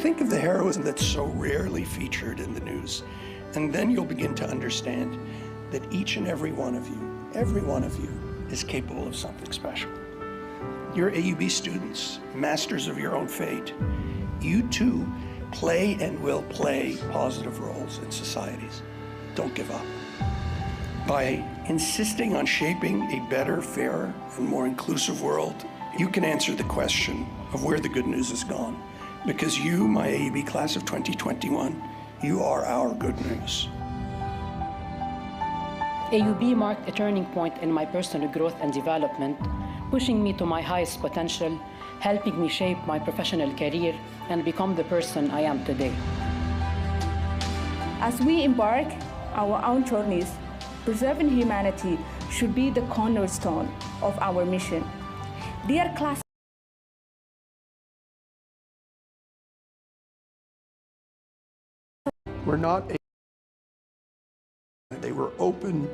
Think of the heroism that's so rarely featured in the news, and then you'll begin to understand that each and every one of you is capable of something special. You're AUB students, masters of your own fate. You too play and will play positive roles in societies. Don't give up. By insisting on shaping a better, fairer, and more inclusive world, you can answer the question of where the good news has gone. Because you, my AUB class of 2021, you are our good news. AUB marked a turning point in my personal growth and development, pushing me to my highest potential, helping me shape my professional career and become the person I am today. As we embark our own journeys, preserving humanity should be the cornerstone of our mission. Dear class, We're not, they were open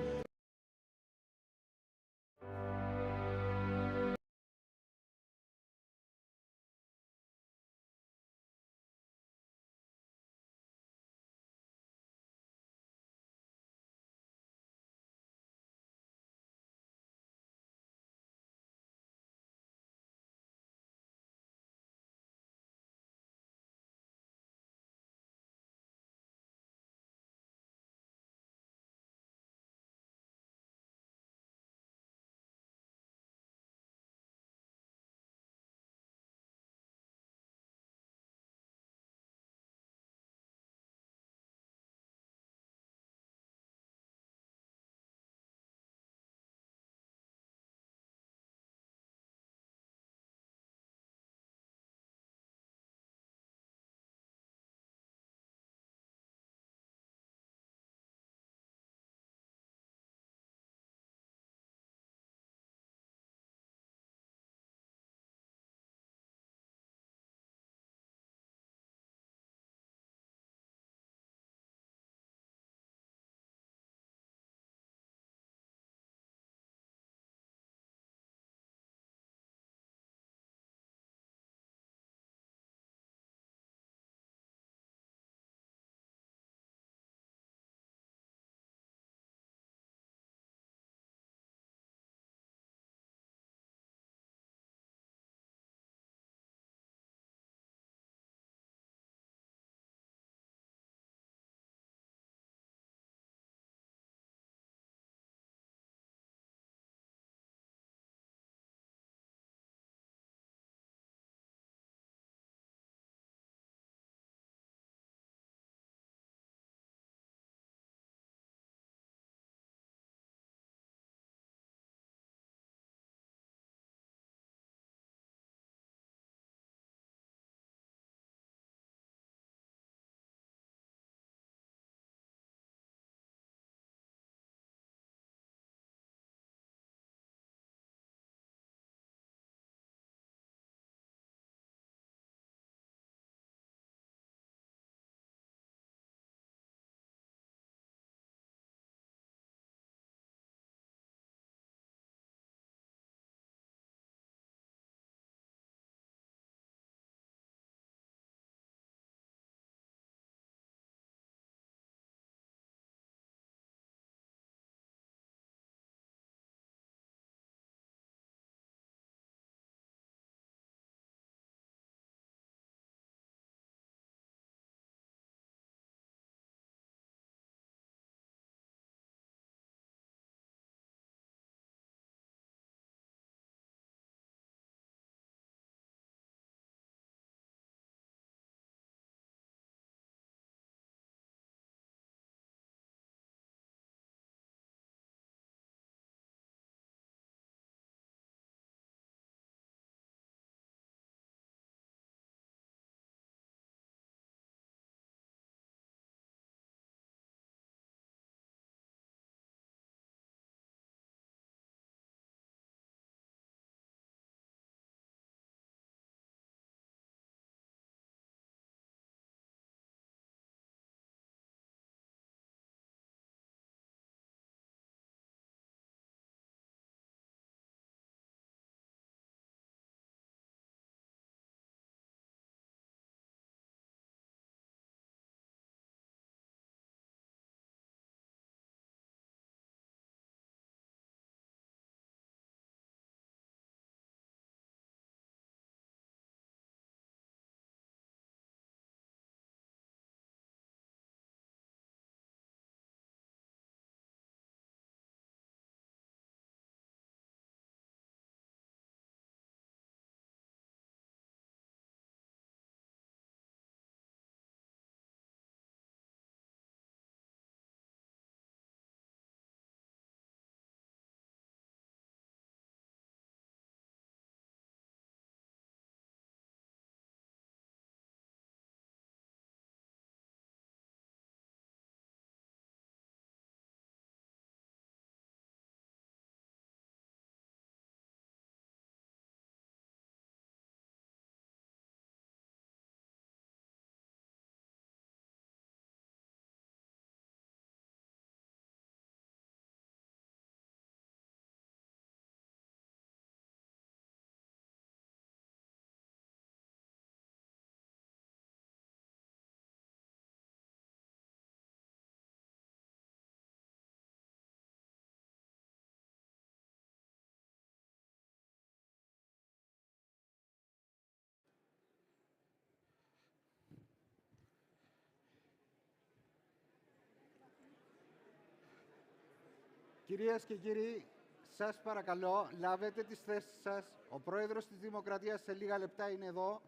Κυρίες και κύριοι, σας παρακαλώ, λάβετε τις θέσεις σας. Ο πρόεδρος της Δημοκρατίας σε λίγα λεπτά είναι εδώ.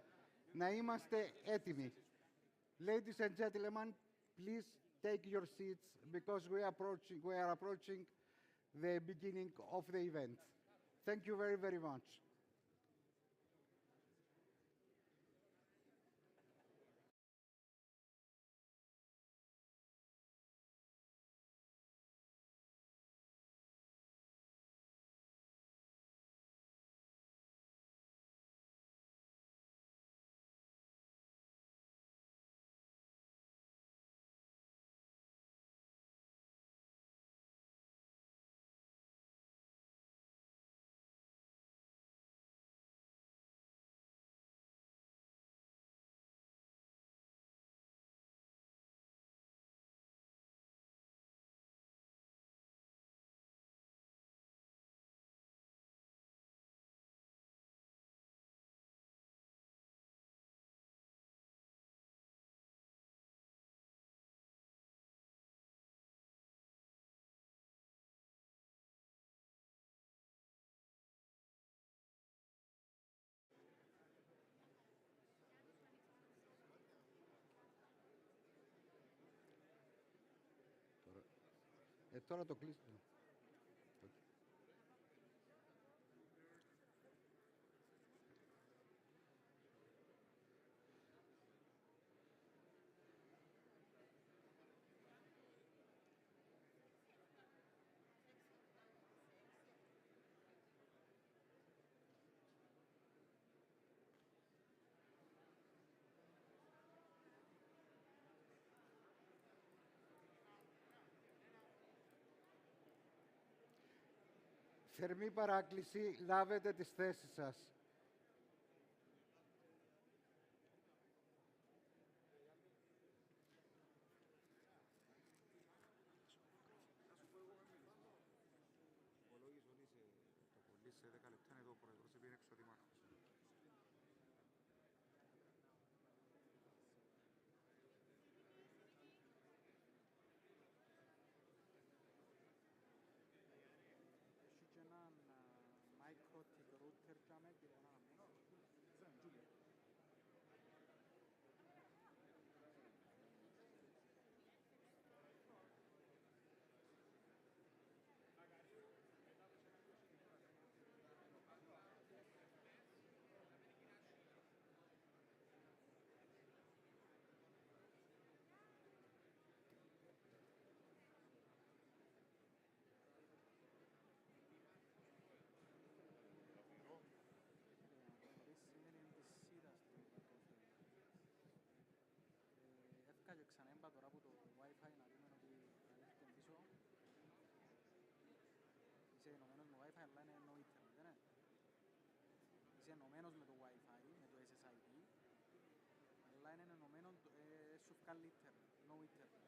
Να είμαστε έτοιμοι. Ladies and gentlemen, please take your seats because we are approaching the beginning of the event. Thank you very, very much. Τώρα το κλείσω. Θερμή παράκληση, λάβετε τις θέσεις σας. Υπολόγισε ότι το πολύ σε 10 λεπτά είναι εδώ ο πρόεδρος, επειδή είναι εξωδημάρχος. Έχει έναν microtic router τζάμε και έναν αμέσως. Και ξανέμπα τώρα από το Wi-Fi να δούμε ότι έρχεται πίσω. Είσαι ενωμένος με Wi-Fi, αλλά είναι no internet, δεν είναι? Είσαι ενωμένος με το Wi-Fi, με το SSID, αλλά είναι ενωμένο, σου βγάλει internet, no internet.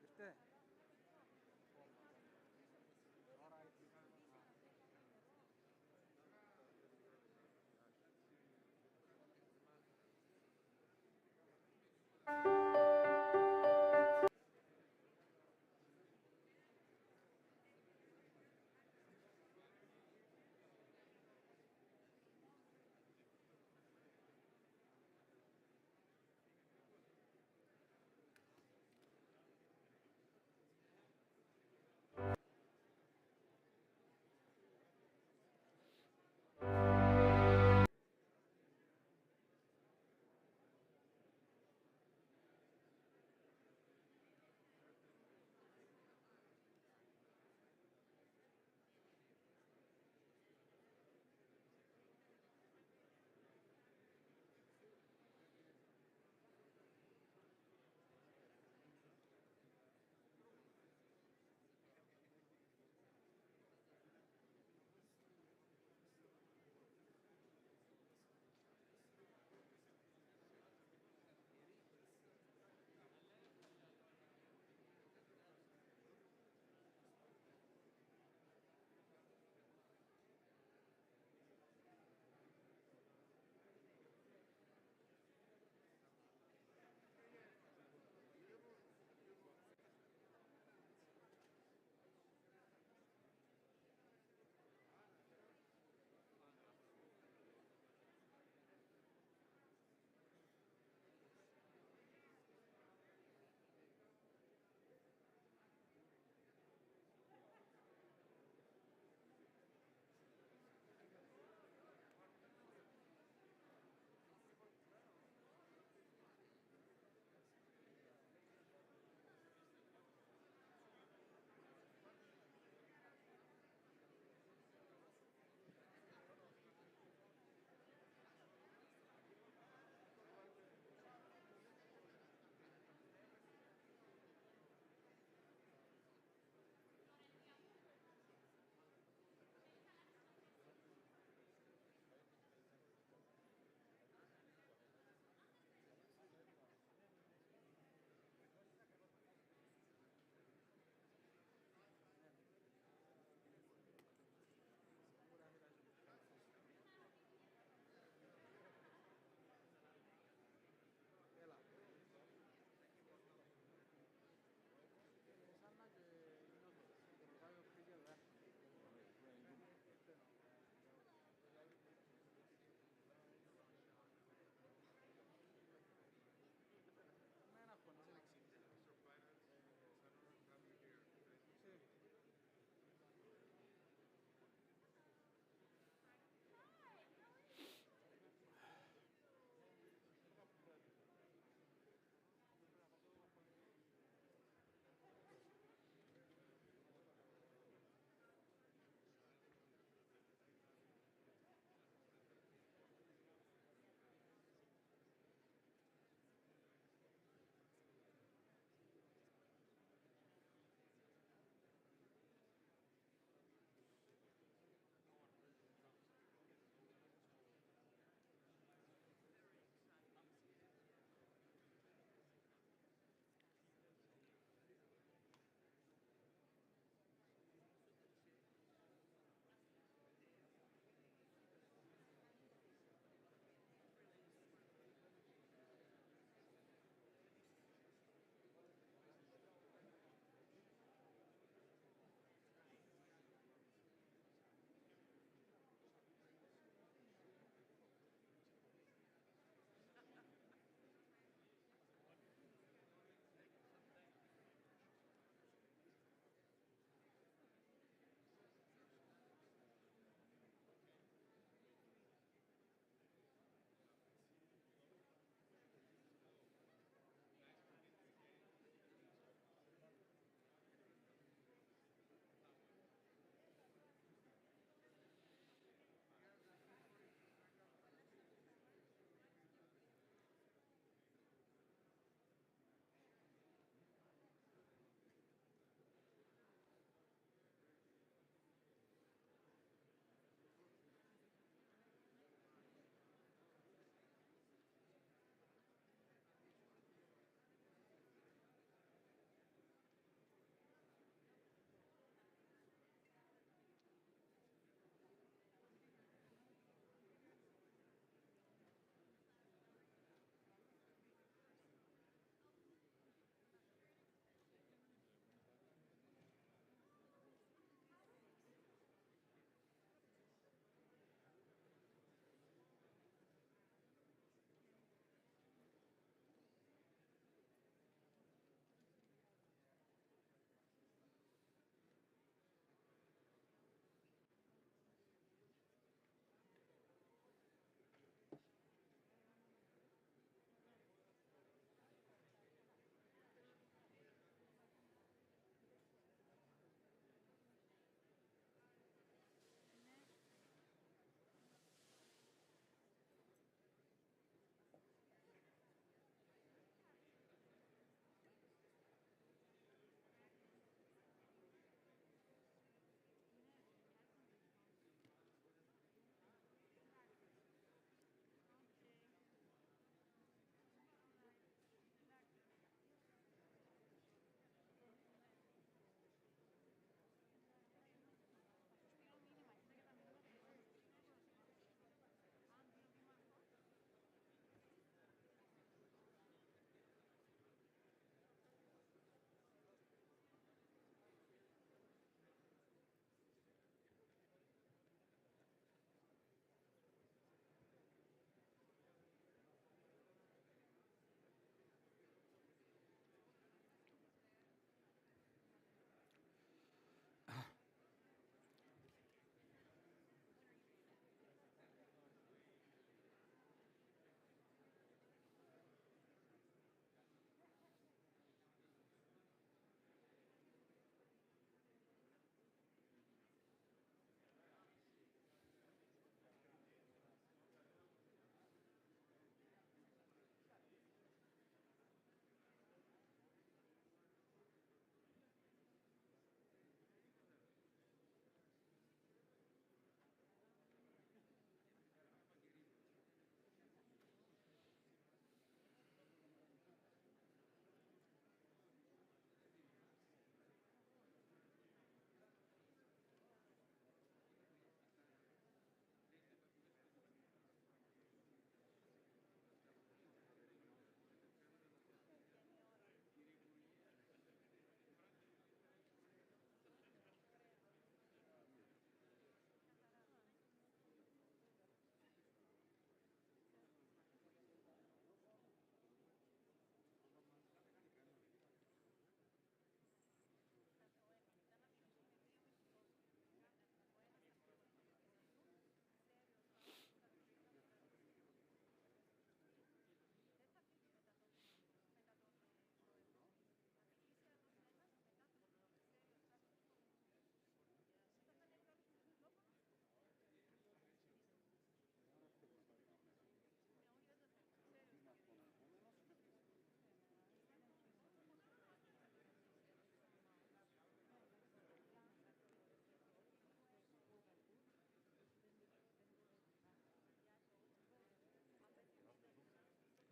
Ήρθε.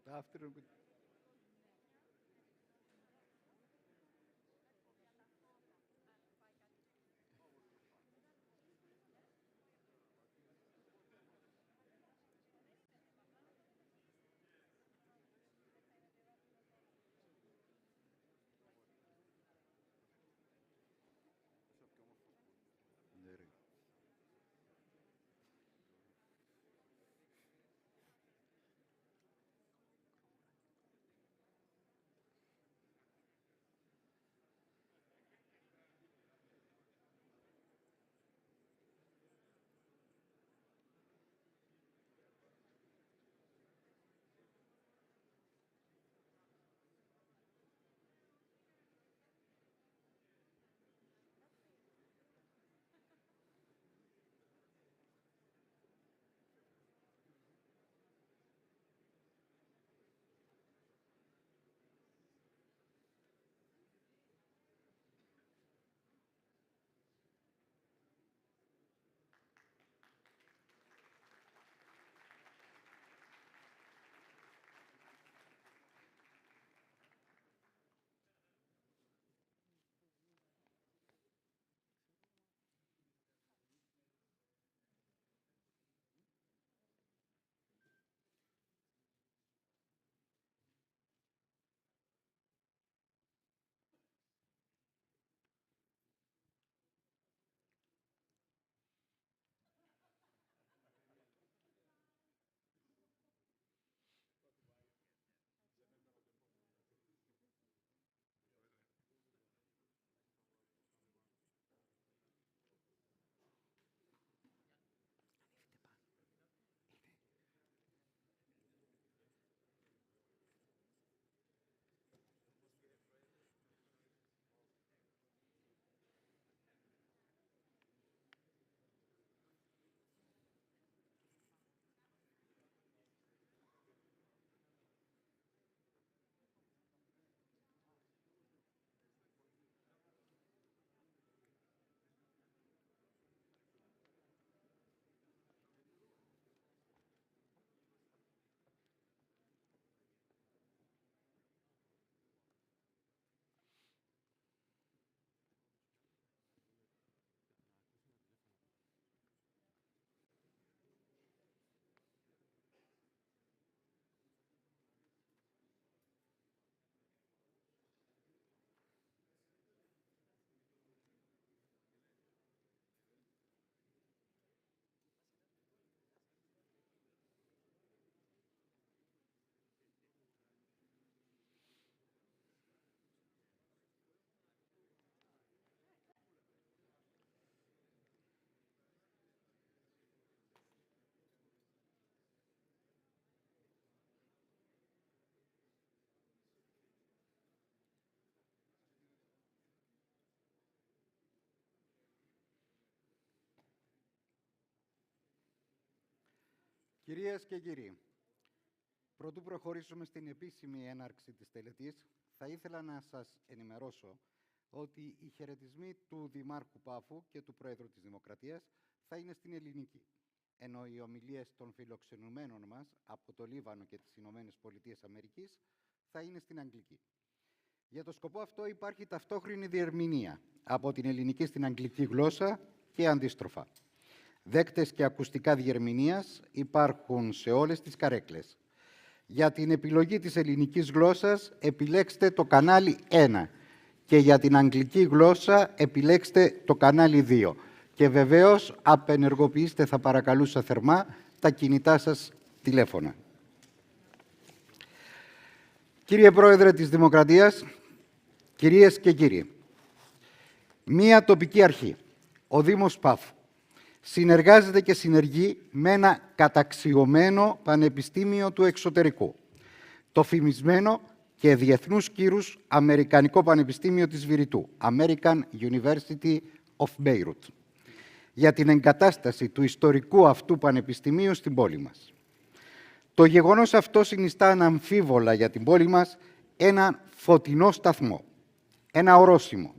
After Κυρίες και κύριοι, πρωτού προχωρήσουμε στην επίσημη έναρξη της τελετής, θα ήθελα να σας ενημερώσω ότι οι χαιρετισμοί του Δημάρχου Πάφου και του Πρόεδρου της Δημοκρατίας θα είναι στην ελληνική, ενώ οι ομιλίες των φιλοξενουμένων μας από το Λίβανο και τις Ηνωμένες Πολιτείες Αμερικής θα είναι στην αγγλική. Για το σκοπό αυτό υπάρχει ταυτόχρονη διερμηνία από την ελληνική στην αγγλική γλώσσα και αντίστροφα. Δέκτες και ακουστικά διερμηνίας υπάρχουν σε όλες τις καρέκλες. Για την επιλογή της ελληνικής γλώσσας επιλέξτε το κανάλι 1 και για την αγγλική γλώσσα επιλέξτε το κανάλι 2. Και βεβαίως απενεργοποιήστε, θα παρακαλούσα θερμά, τα κινητά σας τηλέφωνα. Κύριε Πρόεδρε της Δημοκρατίας, κυρίες και κύριοι, μία τοπική αρχή, ο Δήμος Πάφου, συνεργάζεται και συνεργεί με ένα καταξιωμένο Πανεπιστήμιο του Εξωτερικού, το φημισμένο και διεθνούς κύρους Αμερικάνικο Πανεπιστήμιο της Βηρυτού, American University of Beirut, για την εγκατάσταση του ιστορικού αυτού πανεπιστημίου στην πόλη μας. Το γεγονός αυτό συνιστά αναμφίβολα για την πόλη μας ένα φωτεινό σταθμό, ένα ορόσημο,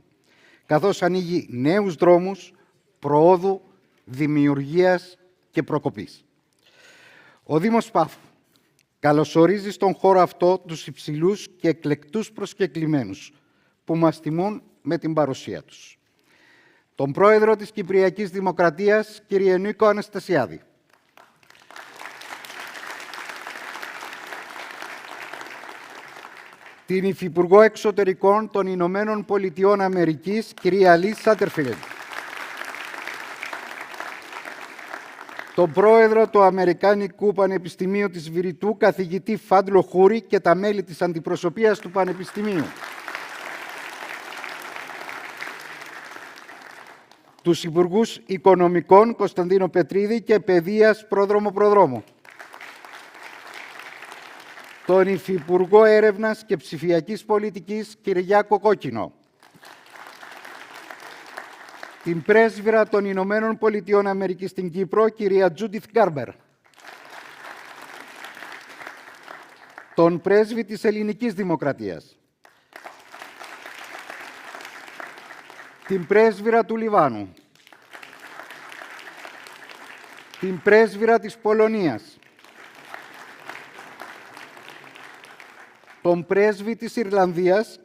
καθώς ανοίγει νέους δρόμους προόδου, δημιουργίας και προκοπής. Ο Δήμος Πάφου καλωσορίζει στον χώρο αυτό τους υψηλούς και εκλεκτούς προσκεκλημένους που μας τιμούν με την παρουσία τους. Τον Πρόεδρο της Κυπριακής Δημοκρατίας, κύριε Νίκο Αναστασιάδη. Την Υφυπουργό Εξωτερικών των Ηνωμένων Πολιτειών Αμερικής, κυρία Λίζ Σάτερφιλντ. Τον Πρόεδρο του Αμερικάνικου Πανεπιστημίου της Βηρυτού, καθηγητή Φάντλο Χούρη, και τα μέλη της Αντιπροσωπείας του Πανεπιστημίου. Τους Υπουργούς Οικονομικών, Κωνσταντίνο Πετρίδη, και Παιδείας, Πρόδρομο. Τον Υφυπουργό Έρευνας και Ψηφιακής Πολιτικής, Κυριάκο Κόκκινο. Την Πρέσβυρα των Ηνωμένων Πολιτειών Αμερικής στην Κύπρο, κυρία Τζούντιθ Γκάρμπερ. Τον Πρέσβη της Ελληνικής Δημοκρατίας. Την Πρέσβυρα του Λιβάνου. Την Πρέσβυρα της Πολωνίας. Τον Πρέσβη της Ιρλανδίας.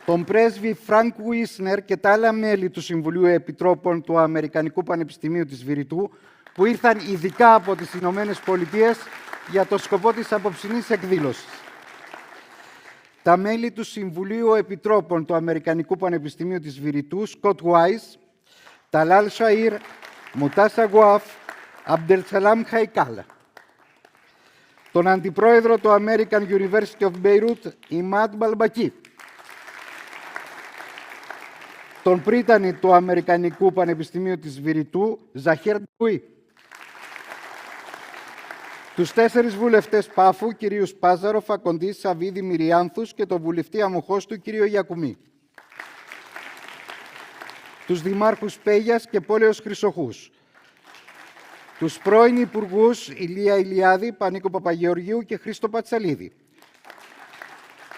Τον Πρέσβη Φρανκ Βίσνερ και τα άλλα μέλη του Συμβουλίου Επιτρόπων του Αμερικανικού Πανεπιστημίου της Βηρυτού, που ήρθαν ειδικά από τις Ηνωμένες Πολιτείες για το σκοπό της απόψινής εκδήλωσης. Τα μέλη του Συμβουλίου Επιτρόπων του Αμερικανικού Πανεπιστημίου της Βηρυτού, Σκοτ Βάις, Ταλάλ Σαΐρ, Μουτάσα Γουάφ, Αμπτελσαλάμ Χαϊκάλ. Τον Αντιπρόεδρο του American University of Beirut, Ιμάντ Μπαλμπακί. Τον πρίτανη του Αμερικανικού Πανεπιστημίου της Βηρυτού, Ζαχέρ Ντουί. Τους 4 βουλευτές Πάφου, κυρίους Πάζαρο, Φακοντή, Σαββίδη, Μυριάνθους, και τον βουλευτή αμοχώς του, κύριο Γιακουμή. Τους δημάρχους Πέγιας και Πόλεως Χρυσοχούς. Τους πρώην υπουργούς Ηλία Ηλιάδη, Πανίκο Παπαγεωργίου και Χρήστο Πατσαλίδη.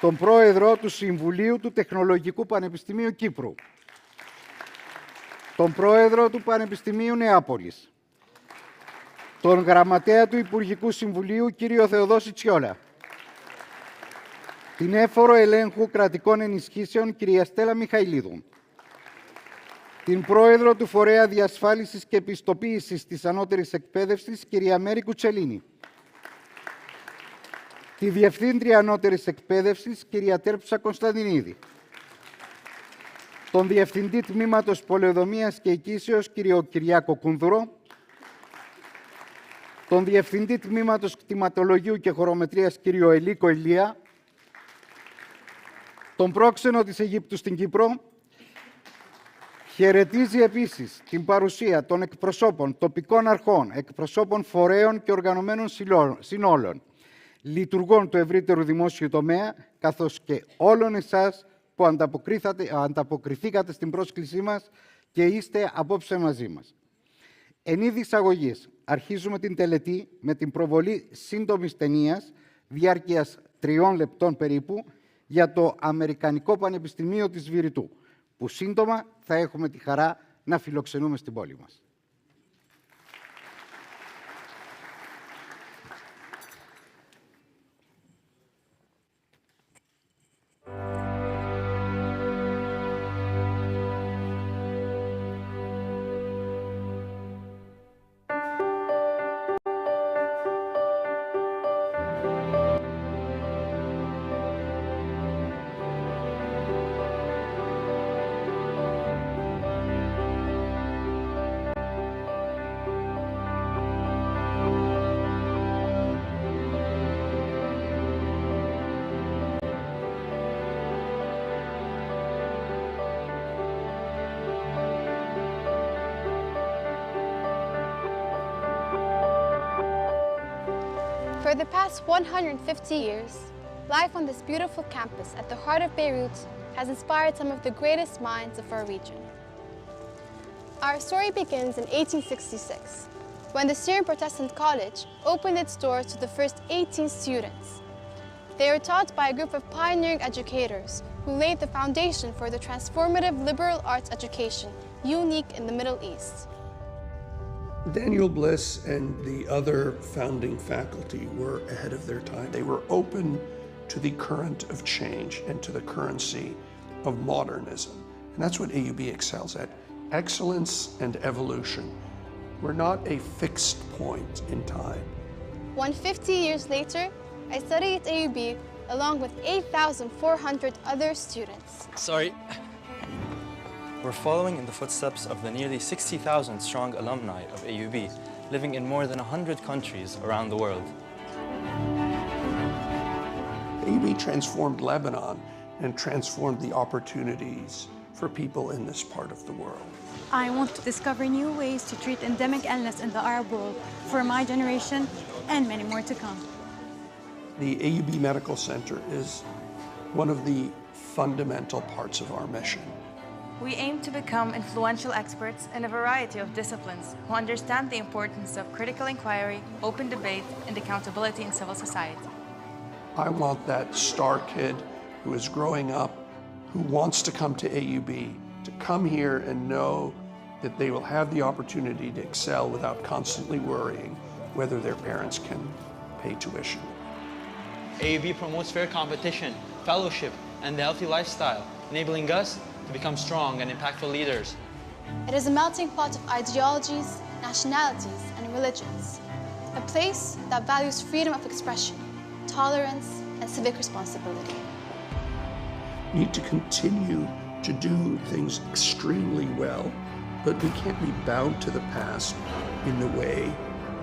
Τον πρόεδρο του Συμβουλίου του Τεχνολογικού Πανεπιστημίου Κύπρου. Τον πρόεδρο του Πανεπιστημίου Νεάπολης. Τον γραμματέα του Υπουργικού Συμβουλίου, κύριο Θεοδόση Τσιόλα. Την έφορο ελέγχου κρατικών ενισχύσεων, κυρία Στέλλα Μιχαηλίδου. Την πρόεδρο του Φορέα Διασφάλισης και Επιστοποίησης της Ανώτερης Εκπαίδευσης, κυρία Μέρη Κουτσελίνη. Τη Διευθύντρια Ανώτερης Εκπαίδευσης, κυρία Τέρψα Κωνσταντινίδη. Τον Διευθυντή Τμήματος Πολεοδομίας και Οικήσεως, κύριο Κυριάκο Κούνδουρο. Τον Διευθυντή Τμήματος Κτηματολογίου και Χωρομετρίας, κύριο Ελίκο Ηλία. Τον πρόξενο της Αιγύπτου στην Κύπρο. Χαιρετίζει επίσης την παρουσία των εκπροσώπων τοπικών αρχών, εκπροσώπων φορέων και οργανωμένων συνόλων, λειτουργών του ευρύτερου δημόσιου τομέα, καθώς και όλων εσάς που ανταποκριθήκατε στην πρόσκλησή μας και είστε απόψε μαζί μας. Εν είδη εισαγωγής, αρχίζουμε την τελετή με την προβολή σύντομης ταινίας, διάρκειας 3 λεπτών περίπου, για το Αμερικανικό Πανεπιστημίο της Βηρυτού, που σύντομα θα έχουμε τη χαρά να φιλοξενούμε στην πόλη μας. For the past 150 years, life on this beautiful campus at the heart of Beirut has inspired some of the greatest minds of our region. Our story begins in 1866, when the Syrian Protestant College opened its doors to the first 18 students. They were taught by a group of pioneering educators who laid the foundation for the transformative liberal arts education unique in the Middle East. Daniel Bliss and the other founding faculty were ahead of their time. They were open to the current of change and to the currency of modernism. And that's what AUB excels at. Excellence and evolution. We're not a fixed point in time. 150 years later, I study at AUB along with 8,400 other students. Sorry. We're following in the footsteps of the nearly 60,000 strong alumni of AUB, living in more than 100 countries around the world. AUB transformed Lebanon and transformed the opportunities for people in this part of the world. I want to discover new ways to treat endemic illness in the Arab world for my generation and many more to come. The AUB Medical Center is one of the fundamental parts of our mission. We aim to become influential experts in a variety of disciplines who understand the importance of critical inquiry, open debate, and accountability in civil society. I want that star kid who is growing up, who wants to come to AUB, to come here and know that they will have the opportunity to excel without constantly worrying whether their parents can pay tuition. AUB promotes fair competition, fellowship, and the healthy lifestyle, enabling us to become strong and impactful leaders. It is a melting pot of ideologies, nationalities, and religions. A place that values freedom of expression, tolerance, and civic responsibility. We need to continue to do things extremely well, but we can't be bound to the past in the way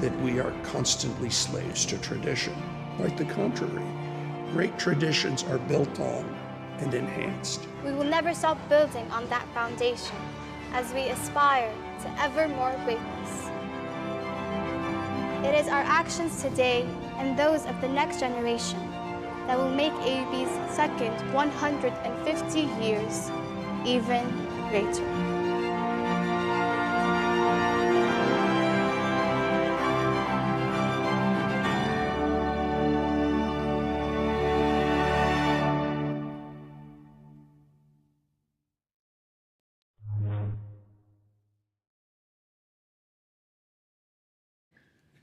that we are constantly slaves to tradition. Quite the contrary. Great traditions are built on and enhanced. We will never stop building on that foundation as we aspire to ever more greatness. It is our actions today and those of the next generation that will make AUB's second 150 years even greater.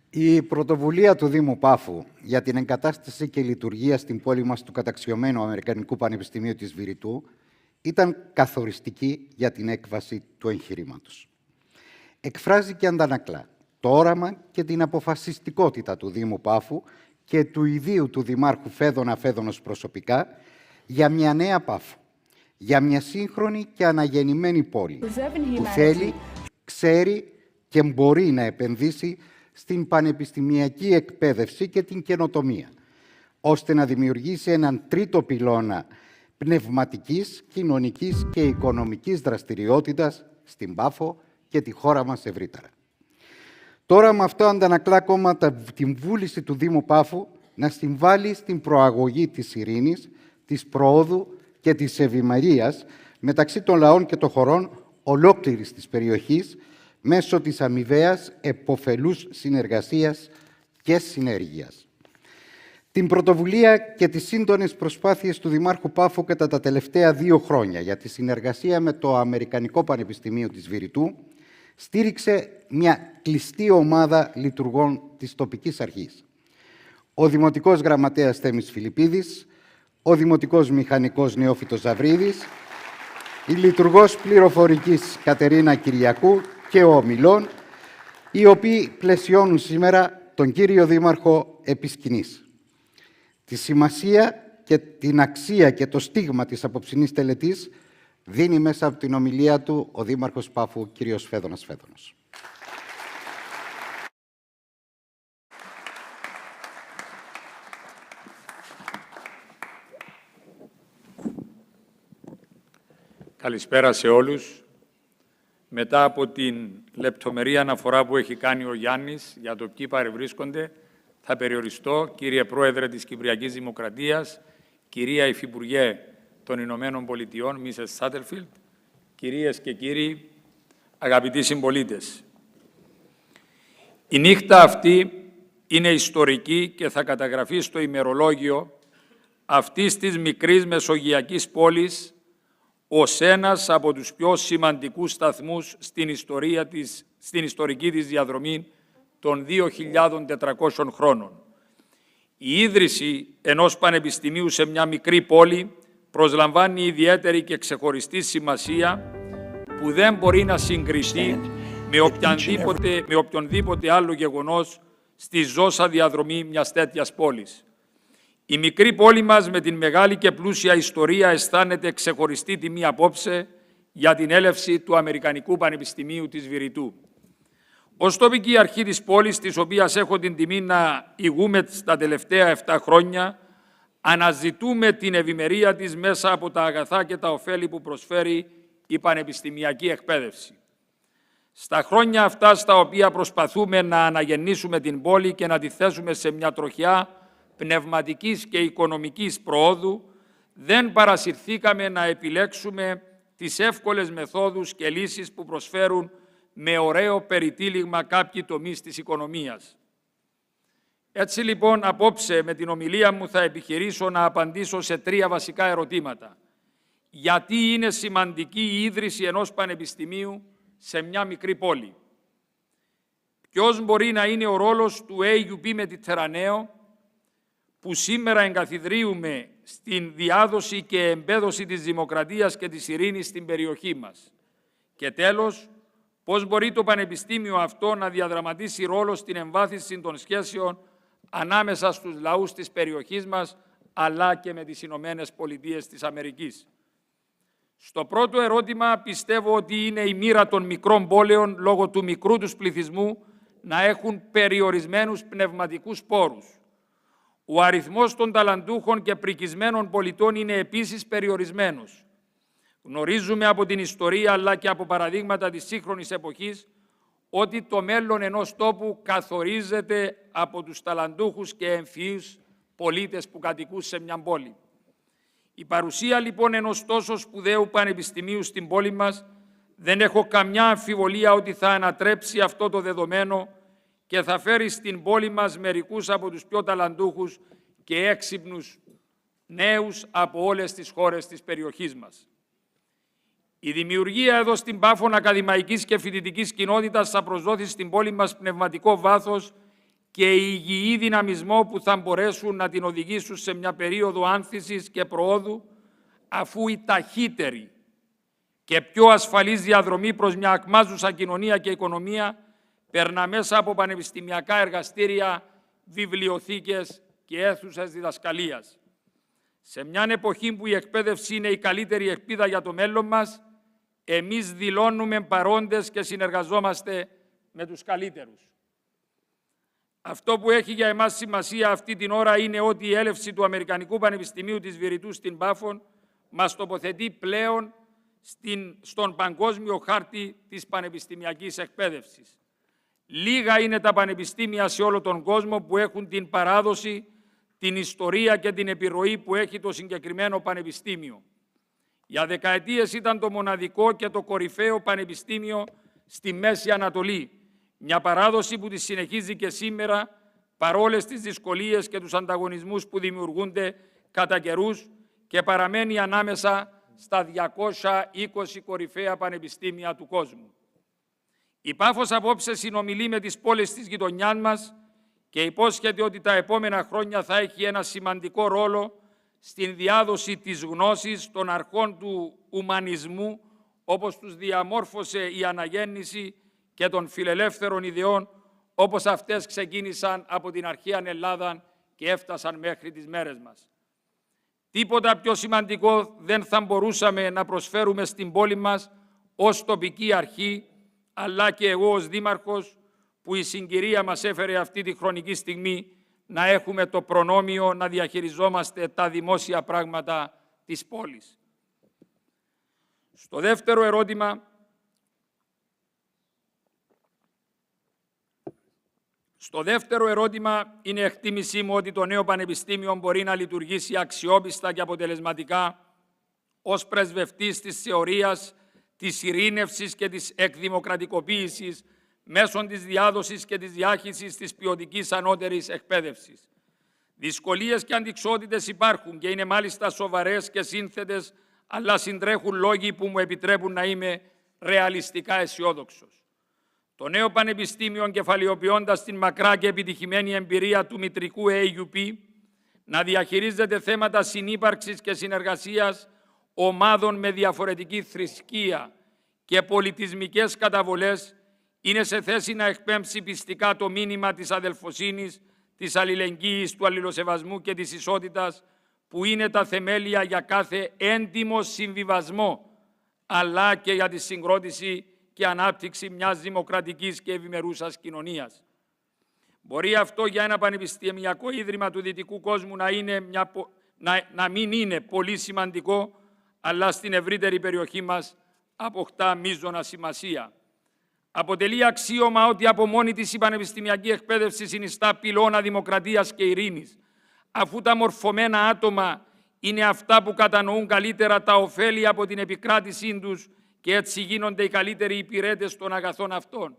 Η πρωτοβουλία του Δήμου Πάφου για την εγκατάσταση και λειτουργία στην πόλη μας του καταξιωμένου Αμερικανικού Πανεπιστημίου της Βηρυτού ήταν καθοριστική για την έκβαση του εγχειρήματος. Εκφράζει και αντανακλά το όραμα και την αποφασιστικότητα του Δήμου Πάφου και του ιδίου του Δημάρχου Φέδωνα Φέδωνος προσωπικά για μια νέα Πάφου, για μια σύγχρονη και αναγεννημένη πόλη που θέλει, ξέρει και μπορεί να επενδύσει στην πανεπιστημιακή εκπαίδευση και την καινοτομία, ώστε να δημιουργήσει έναν τρίτο πυλώνα πνευματικής, κοινωνικής και οικονομικής δραστηριότητας στην Πάφο και τη χώρα μας ευρύτερα. Τώρα με αυτό αντανακλά ακόμα την βούληση του Δήμου Πάφου να συμβάλλει στην προαγωγή της ειρήνης, της προόδου και της ευημερίας μεταξύ των λαών και των χωρών ολόκληρης της περιοχής μέσω της αμοιβαίας επωφελούς συνεργασίας και συνέργειας. Την πρωτοβουλία και τις σύντονες προσπάθειες του Δημάρχου Πάφου κατά τα τελευταία 2 χρόνια για τη συνεργασία με το Αμερικανικό Πανεπιστημίου της Βηρυτού στήριξε μια κλειστή ομάδα λειτουργών της τοπικής αρχής. Ο Δημοτικός Γραμματέας Θέμης Φιλιππίδης, ο Δημοτικός Μηχανικός Νεόφυτος Ζαβρίδης, η Λειτουργός Πληροφορικής Κατερίνα Κυριακού και ο Ομιλών, οι οποίοι πλαισιώνουν σήμερα τον κύριο Δήμαρχο επί σκηνής. Τη σημασία και την αξία και το στίγμα της απόψινής τελετής δίνει μέσα από την ομιλία του ο Δήμαρχος Πάφου, κύριος Φέδωνας Φέδωνος. Καλησπέρα σε όλους. Μετά από την λεπτομερή αναφορά που έχει κάνει ο Γιάννης για το ποιοι παρευρίσκονται, θα περιοριστώ, κύριε Πρόεδρε της Κυπριακής Δημοκρατίας, κυρία Υφυπουργέ των Ηνωμένων Πολιτειών, Μίσες Σάτελφιλντ, κυρίες και κύριοι, αγαπητοί συμπολίτες. Η νύχτα αυτή είναι ιστορική και θα καταγραφεί στο ημερολόγιο αυτής της μικρής μεσογειακής πόλης, ως ένας από τους πιο σημαντικούς σταθμούς στην ιστορική της διαδρομή των 2.400 χρόνων. Η ίδρυση ενός πανεπιστημίου σε μια μικρή πόλη προσλαμβάνει ιδιαίτερη και ξεχωριστή σημασία που δεν μπορεί να συγκριθεί με οποιονδήποτε άλλο γεγονός στη ζώσα διαδρομή μιας τέτοιας πόλης. Η μικρή πόλη μας με την μεγάλη και πλούσια ιστορία αισθάνεται ξεχωριστή τιμή απόψε για την έλευση του Αμερικανικού Πανεπιστημίου της Βηρυτού. Ως τοπική αρχή της πόλης, της οποίας έχω την τιμή να ηγούμε στα τελευταία 7 χρόνια, αναζητούμε την ευημερία της μέσα από τα αγαθά και τα ωφέλη που προσφέρει η πανεπιστημιακή εκπαίδευση. Στα χρόνια αυτά στα οποία προσπαθούμε να αναγεννήσουμε την πόλη και να τη θέσουμε σε μια τροχιά πνευματικής και οικονομικής προόδου, δεν παρασυρθήκαμε να επιλέξουμε τις εύκολες μεθόδους και λύσεις που προσφέρουν με ωραίο περιτύλιγμα κάποιοι τομείς της οικονομίας. Έτσι λοιπόν, απόψε με την ομιλία μου θα επιχειρήσω να απαντήσω σε 3 βασικά ερωτήματα. Γιατί είναι σημαντική η ίδρυση ενός πανεπιστημίου σε μια μικρή πόλη? Ποιος μπορεί να είναι ο ρόλος του AUP Mediterraneo, που σήμερα εγκαθιδρύουμε στην διάδοση και εμπέδωση της δημοκρατίας και της ειρήνης στην περιοχή μας? Και τέλος, πώς μπορεί το Πανεπιστήμιο αυτό να διαδραματίσει ρόλο στην εμβάθυνση των σχέσεων ανάμεσα στους λαούς της περιοχής μας, αλλά και με τις Ηνωμένες Πολιτείες της Αμερικής? Στο πρώτο ερώτημα, πιστεύω ότι είναι η μοίρα των μικρών πόλεων, λόγω του μικρού τους πληθυσμού, να έχουν περιορισμένους πνευματικούς πόρους. Ο αριθμός των ταλαντούχων και πρικισμένων πολιτών είναι επίσης περιορισμένος. Γνωρίζουμε από την ιστορία, αλλά και από παραδείγματα της σύγχρονης εποχής, ότι το μέλλον ενός τόπου καθορίζεται από τους ταλαντούχους και εμφυείς πολίτες που κατοικούν σε μια πόλη. Η παρουσία λοιπόν ενός τόσο σπουδαίου πανεπιστημίου στην πόλη μας δεν έχω καμιά αμφιβολία ότι θα ανατρέψει αυτό το δεδομένο και θα φέρει στην πόλη μας μερικούς από τους πιο ταλαντούχους και έξυπνους νέους από όλες τις χώρες της περιοχής μας. Η δημιουργία εδώ στην Πάφων ακαδημαϊκής και φοιτητικής κοινότητας θα προσδώσει στην πόλη μας πνευματικό βάθος και υγιή δυναμισμό που θα μπορέσουν να την οδηγήσουν σε μια περίοδο άνθησης και προόδου, αφού η ταχύτερη και πιο ασφαλής διαδρομή προς μια ακμάζουσα κοινωνία και οικονομία περνά μέσα από πανεπιστημιακά εργαστήρια, βιβλιοθήκες και αίθουσες διδασκαλίας. Σε μια εποχή που η εκπαίδευση είναι η καλύτερη ελπίδα για το μέλλον μας, εμείς δηλώνουμε παρόντες και συνεργαζόμαστε με τους καλύτερους. Αυτό που έχει για εμάς σημασία αυτή την ώρα είναι ότι η έλευση του Αμερικανικού Πανεπιστημίου της Βηρυτού στην Πάφων μας τοποθετεί πλέον στον παγκόσμιο χάρτη της πανεπιστημιακής εκπαίδευσης. Λίγα είναι τα πανεπιστήμια σε όλο τον κόσμο που έχουν την παράδοση, την ιστορία και την επιρροή που έχει το συγκεκριμένο πανεπιστήμιο. Για δεκαετίες ήταν το μοναδικό και το κορυφαίο πανεπιστήμιο στη Μέση Ανατολή, μια παράδοση που τη συνεχίζει και σήμερα παρόλες τις δυσκολίες και τους ανταγωνισμούς που δημιουργούνται κατά καιρούς και παραμένει ανάμεσα στα 220 κορυφαία πανεπιστήμια του κόσμου. Η Πάφος απόψε συνομιλεί με τις πόλεις της γειτονιάς μας και υπόσχεται ότι τα επόμενα χρόνια θα έχει ένα σημαντικό ρόλο στην διάδοση της γνώσης των αρχών του ουμανισμού, όπως τους διαμόρφωσε η αναγέννηση και των φιλελεύθερων ιδεών, όπως αυτές ξεκίνησαν από την αρχαία Ελλάδα και έφτασαν μέχρι τις μέρες μας. Τίποτα πιο σημαντικό δεν θα μπορούσαμε να προσφέρουμε στην πόλη μας ως τοπική αρχή, αλλά και εγώ ως δήμαρχος, που η συγκυρία μας έφερε αυτή τη χρονική στιγμή να έχουμε το προνόμιο να διαχειριζόμαστε τα δημόσια πράγματα της πόλης. Στο δεύτερο ερώτημα είναι εκτίμησή μου ότι το νέο πανεπιστήμιο μπορεί να λειτουργήσει αξιόπιστα και αποτελεσματικά ως πρεσβευτής της θεωρίας, της ειρήνευσης και της εκδημοκρατικοποίησης μέσω της διάδοσης και της διάχυσης της ποιοτικής ανώτερης εκπαίδευσης. Δυσκολίες και αντιξότητες υπάρχουν και είναι μάλιστα σοβαρές και σύνθετες αλλά συντρέχουν λόγοι που μου επιτρέπουν να είμαι ρεαλιστικά αισιόδοξος. Το νέο Πανεπιστήμιο, κεφαλαιοποιώντας την μακρά και επιτυχημένη εμπειρία του μητρικού AUP, να διαχειρίζεται θέματα συνύπαρξης και συνεργασίας ομάδων με διαφορετική θρησκεία και πολιτισμικές καταβολές, είναι σε θέση να εκπέμψει πιστικά το μήνυμα της αδελφοσύνης, της αλληλεγγύης, του αλληλοσεβασμού και της ισότητας, που είναι τα θεμέλια για κάθε έντιμο συμβιβασμό, αλλά και για τη συγκρότηση και ανάπτυξη μιας δημοκρατικής και ευημερούσας κοινωνίας. Μπορεί αυτό για ένα πανεπιστημιακό ίδρυμα του δυτικού κόσμου να μην είναι πολύ σημαντικό, αλλά στην ευρύτερη περιοχή μας αποκτά μείζωνα σημασία. Αποτελεί αξίωμα ότι από μόνη της η πανεπιστημιακή εκπαίδευση συνιστά πυλώνα δημοκρατίας και ειρήνης, αφού τα μορφωμένα άτομα είναι αυτά που κατανοούν καλύτερα τα ωφέλη από την επικράτησή τους και έτσι γίνονται οι καλύτεροι υπηρέτες των αγαθών αυτών.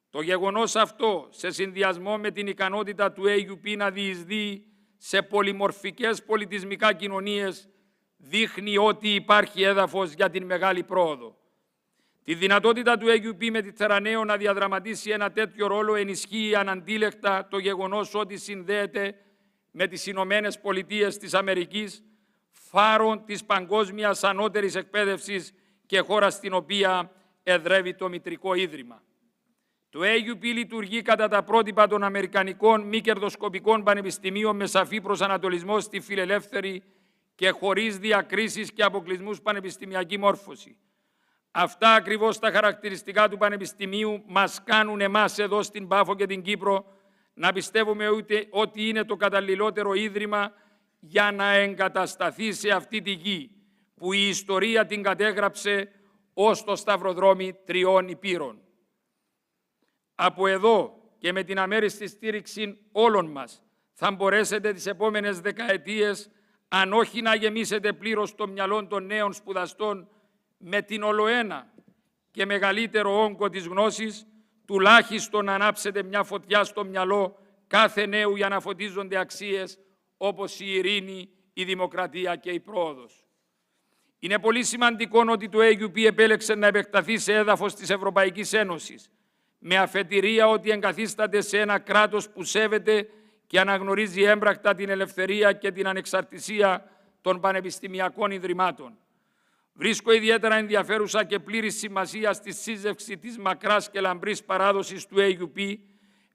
Το γεγονός αυτό, σε συνδυασμό με την ικανότητα του AUP να διεισδύει σε πολυμορφικές πολιτισμικά κοινωνίες, δείχνει ότι υπάρχει έδαφος για την μεγάλη πρόοδο. Τη δυνατότητα του AUP Mediterraneo να διαδραματίσει ένα τέτοιο ρόλο ενισχύει αναντίλεκτα το γεγονός ότι συνδέεται με τις Ηνωμένες Πολιτείες της Αμερικής, φάρον της παγκόσμιας ανώτερης εκπαίδευσης και χώρα στην οποία εδρεύει το μητρικό ίδρυμα. Το AUP λειτουργεί κατά τα πρότυπα των Αμερικανικών μη κερδοσκοπικών πανεπιστημίων με σαφή προσανατολισμό στη φιλελεύθερη και χωρίς διακρίσεις και αποκλεισμούς πανεπιστημιακή μόρφωση. Αυτά ακριβώς τα χαρακτηριστικά του Πανεπιστημίου μας κάνουν εμάς εδώ στην Πάφο και την Κύπρο να πιστεύουμε ότι είναι το καταλληλότερο ίδρυμα για να εγκατασταθεί σε αυτή τη γη που η ιστορία την κατέγραψε ως το σταυροδρόμι τριών υπήρων. Από εδώ και με την αμέριστη στήριξη όλων μας θα μπορέσετε τις επόμενες δεκαετίες, αν όχι να γεμίσετε πλήρως το μυαλό των νέων σπουδαστών με την ολοένα και μεγαλύτερο όγκο της γνώσης, τουλάχιστον να ανάψετε μια φωτιά στο μυαλό κάθε νέου για να φωτίζονται αξίες όπως η ειρήνη, η δημοκρατία και η πρόοδος. Είναι πολύ σημαντικό ότι το AUP επέλεξε να επεκταθεί σε έδαφος της Ευρωπαϊκής Ένωσης, με αφετηρία ότι εγκαθίσταται σε ένα κράτος που σέβεται και αναγνωρίζει έμπρακτα την ελευθερία και την ανεξαρτησία των πανεπιστημιακών ιδρυμάτων. Βρίσκω ιδιαίτερα ενδιαφέρουσα και πλήρη σημασία στη σύζευξη της μακράς και λαμπρής παράδοσης του AUP,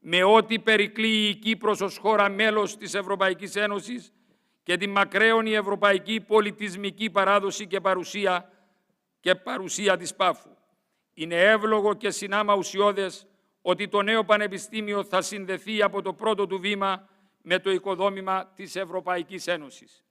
με ό,τι περικλείει η Κύπρος ως χώρα μέλος της Ευρωπαϊκής Ένωσης και την μακραίωνη ευρωπαϊκή πολιτισμική παράδοση και παρουσία της Πάφου. Είναι εύλογο και συνάμα ουσιώδες ότι το νέο Πανεπιστήμιο θα συνδεθεί από το πρώτο του βήμα με το οικοδόμημα της Ευρωπαϊκής Ένωσης.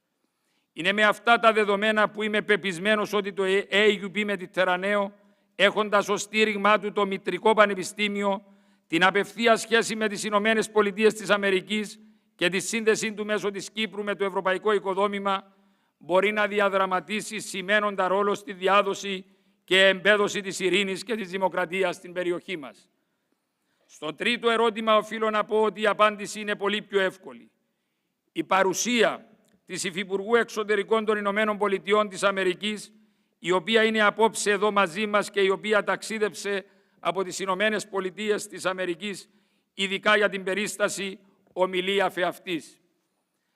Είναι με αυτά τα δεδομένα που είμαι πεπισμένος ότι το AUP Mediterraneo, έχοντας ως στήριγμά του το μητρικό πανεπιστήμιο, την απευθεία σχέση με τις Ηνωμένες Πολιτείες της Αμερικής και τη σύνδεσή του μέσω της Κύπρου με το ευρωπαϊκό οικοδόμημα, μπορεί να διαδραματίσει σημαίνοντα ρόλο στη διάδοση και εμπέδωση της ειρήνης και της δημοκρατίας στην περιοχή μας. Στο τρίτο ερώτημα οφείλω να πω ότι η απάντηση είναι πολύ πιο εύκολη. Η παρουσία της Υφυπουργού Εξωτερικών των Ηνωμένων Πολιτειών της Αμερικής, η οποία είναι απόψε εδώ μαζί μας και η οποία ταξίδεψε από τις Ηνωμένες Πολιτείες της Αμερικής, ειδικά για την περίσταση ομιλία φεαυτής.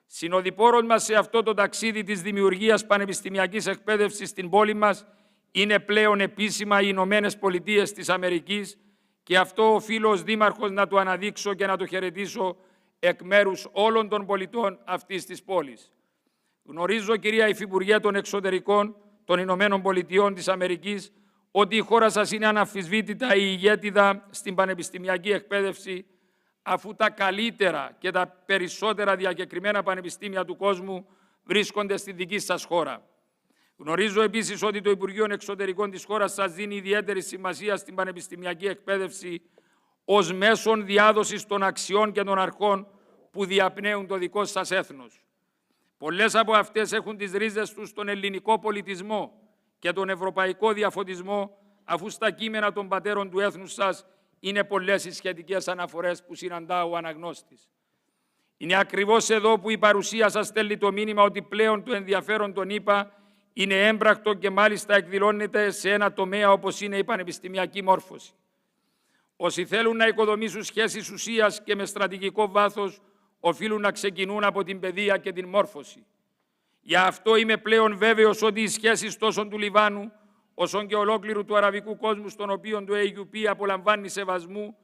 Συνοδοιπόρος μας σε αυτό το ταξίδι της δημιουργίας πανεπιστημιακής εκπαίδευσης στην πόλη μας είναι πλέον επίσημα οι Ηνωμένες Πολιτείες της Αμερικής και αυτό οφείλω ως δήμαρχος να το αναδείξω και να το χαιρετήσω εκ μέρους όλων των πολιτών αυτής της πόλης. Γνωρίζω, κυρία Υφυπουργέ των Εξωτερικών των Ηνωμένων Πολιτειών της Αμερικής, ότι η χώρα σας είναι αναμφισβήτητα η ηγέτιδα στην πανεπιστημιακή εκπαίδευση, αφού τα καλύτερα και τα περισσότερα διακεκριμένα πανεπιστήμια του κόσμου βρίσκονται στη δική σας χώρα. Γνωρίζω επίσης ότι το Υπουργείο Εξωτερικών της χώρας σας δίνει ιδιαίτερη σημασία στην πανεπιστημιακή εκπαίδευση ως μέσον διάδοσης των αξιών και των αρχών που διαπνέουν το δικό σας έθνος. Πολλές από αυτές έχουν τις ρίζες τους στον ελληνικό πολιτισμό και τον ευρωπαϊκό διαφωτισμό, αφού στα κείμενα των πατέρων του έθνους σας είναι πολλές οι σχετικές αναφορές που συναντά ο αναγνώστης. Είναι ακριβώς εδώ που η παρουσία σας στέλνει το μήνυμα ότι πλέον το ενδιαφέρον των ΗΠΑ είναι έμπρακτο και μάλιστα εκδηλώνεται σε ένα τομέα όπως είναι η πανεπιστημιακή μόρφωση. Όσοι θέλουν να οικοδομήσουν σχέσεις ουσίας και με στρατηγικό βάθος, οφείλουν να ξεκινούν από την παιδεία και την μόρφωση. Γι' αυτό είμαι πλέον βέβαιος ότι οι σχέσεις τόσο του Λιβάνου, όσο και ολόκληρου του αραβικού κόσμου, στον οποίο το AUP απολαμβάνει σεβασμού,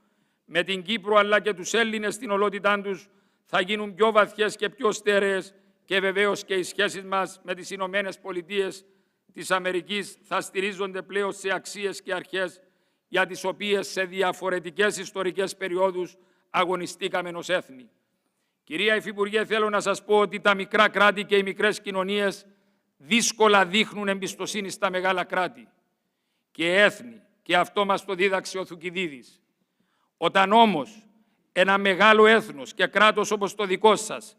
με την Κύπρο αλλά και τους Έλληνες στην ολότητά τους, θα γίνουν πιο βαθιές και πιο στέρεες, και βεβαίως και οι σχέσεις μας με τις Ηνωμένες Πολιτείες της Αμερικής θα στηρίζονται πλέον σε αξίες και αρχές για τις οποίες σε διαφορετικές ιστορικές περιόδους αγωνιστήκαμε ως έθνη. Κυρία Υφυπουργέ, θέλω να σας πω ότι τα μικρά κράτη και οι μικρές κοινωνίες δύσκολα δείχνουν εμπιστοσύνη στα μεγάλα κράτη και έθνη, και αυτό μας το δίδαξε ο Θουκυδίδης. Όταν όμως ένα μεγάλο έθνος και κράτος όπως το δικό σας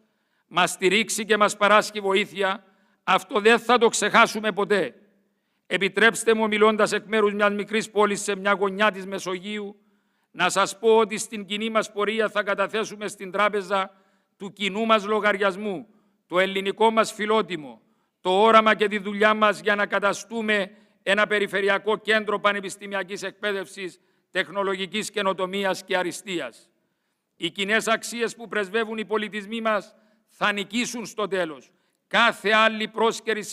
μας στηρίξει και μας παράσχει βοήθεια, αυτό δεν θα το ξεχάσουμε ποτέ. Επιτρέψτε μου, μιλώντας εκ μέρους μιας μικρής πόλης σε μια γωνιά της Μεσογείου, να σας πω ότι στην κοινή μας πορεία θα καταθέσουμε στην τράπεζα του κοινού μας λογαριασμού το ελληνικό μας φιλότιμο, το όραμα και τη δουλειά μας για να καταστούμε ένα περιφερειακό κέντρο πανεπιστημιακής εκπαίδευσης, τεχνολογικής καινοτομίας και αριστείας. Οι κοινές αξίες που πρεσβεύουν οι πολιτισμοί μας θα νικήσουν στο τέλος κάθε άλλη πρόσκαιρη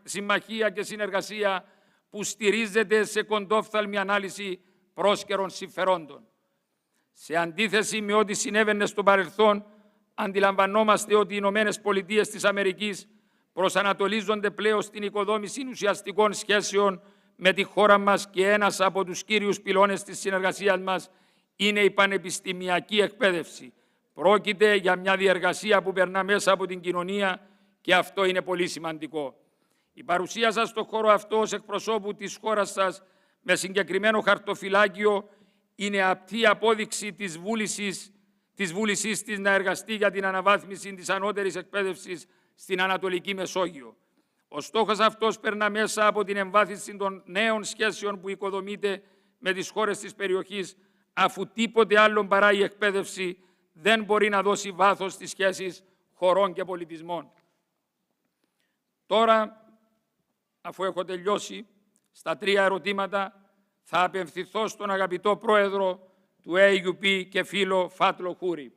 συμμαχία και συνεργασία που στηρίζεται σε κοντόφθαλμη ανάλυση πρόσκαιρων συμφερόντων. Σε αντίθεση με ό,τι συνέβαινε στο παρελθόν, αντιλαμβανόμαστε ότι οι Ηνωμένες Πολιτείες της Αμερικής προσανατολίζονται πλέον στην οικοδόμηση ουσιαστικών σχέσεων με τη χώρα μας, και ένας από τους κύριους πυλώνες της συνεργασίας μας είναι η πανεπιστημιακή εκπαίδευση. Πρόκειται για μια διεργασία που περνά μέσα από την κοινωνία, και αυτό είναι πολύ σημαντικό. Η παρουσία σας στον χώρο αυτό ως εκπροσώπου της χώρας σας με συγκεκριμένο χαρτοφυλάκιο είναι απτή απόδειξη της βούλησής της να εργαστεί για την αναβάθμιση της ανώτερης εκπαίδευσης στην Ανατολική Μεσόγειο. Ο στόχος αυτός περνά μέσα από την εμβάθυνση των νέων σχέσεων που οικοδομείται με τις χώρες της περιοχής, αφού τίποτε άλλο παρά η εκπαίδευση δεν μπορεί να δώσει βάθος στις σχέσεις χωρών και πολιτισμών. Τώρα, αφού έχω τελειώσει, στα 3 ερωτήματα θα απευθυνθώ στον αγαπητό πρόεδρο του AUP και φίλο Φάτλο Χούρι.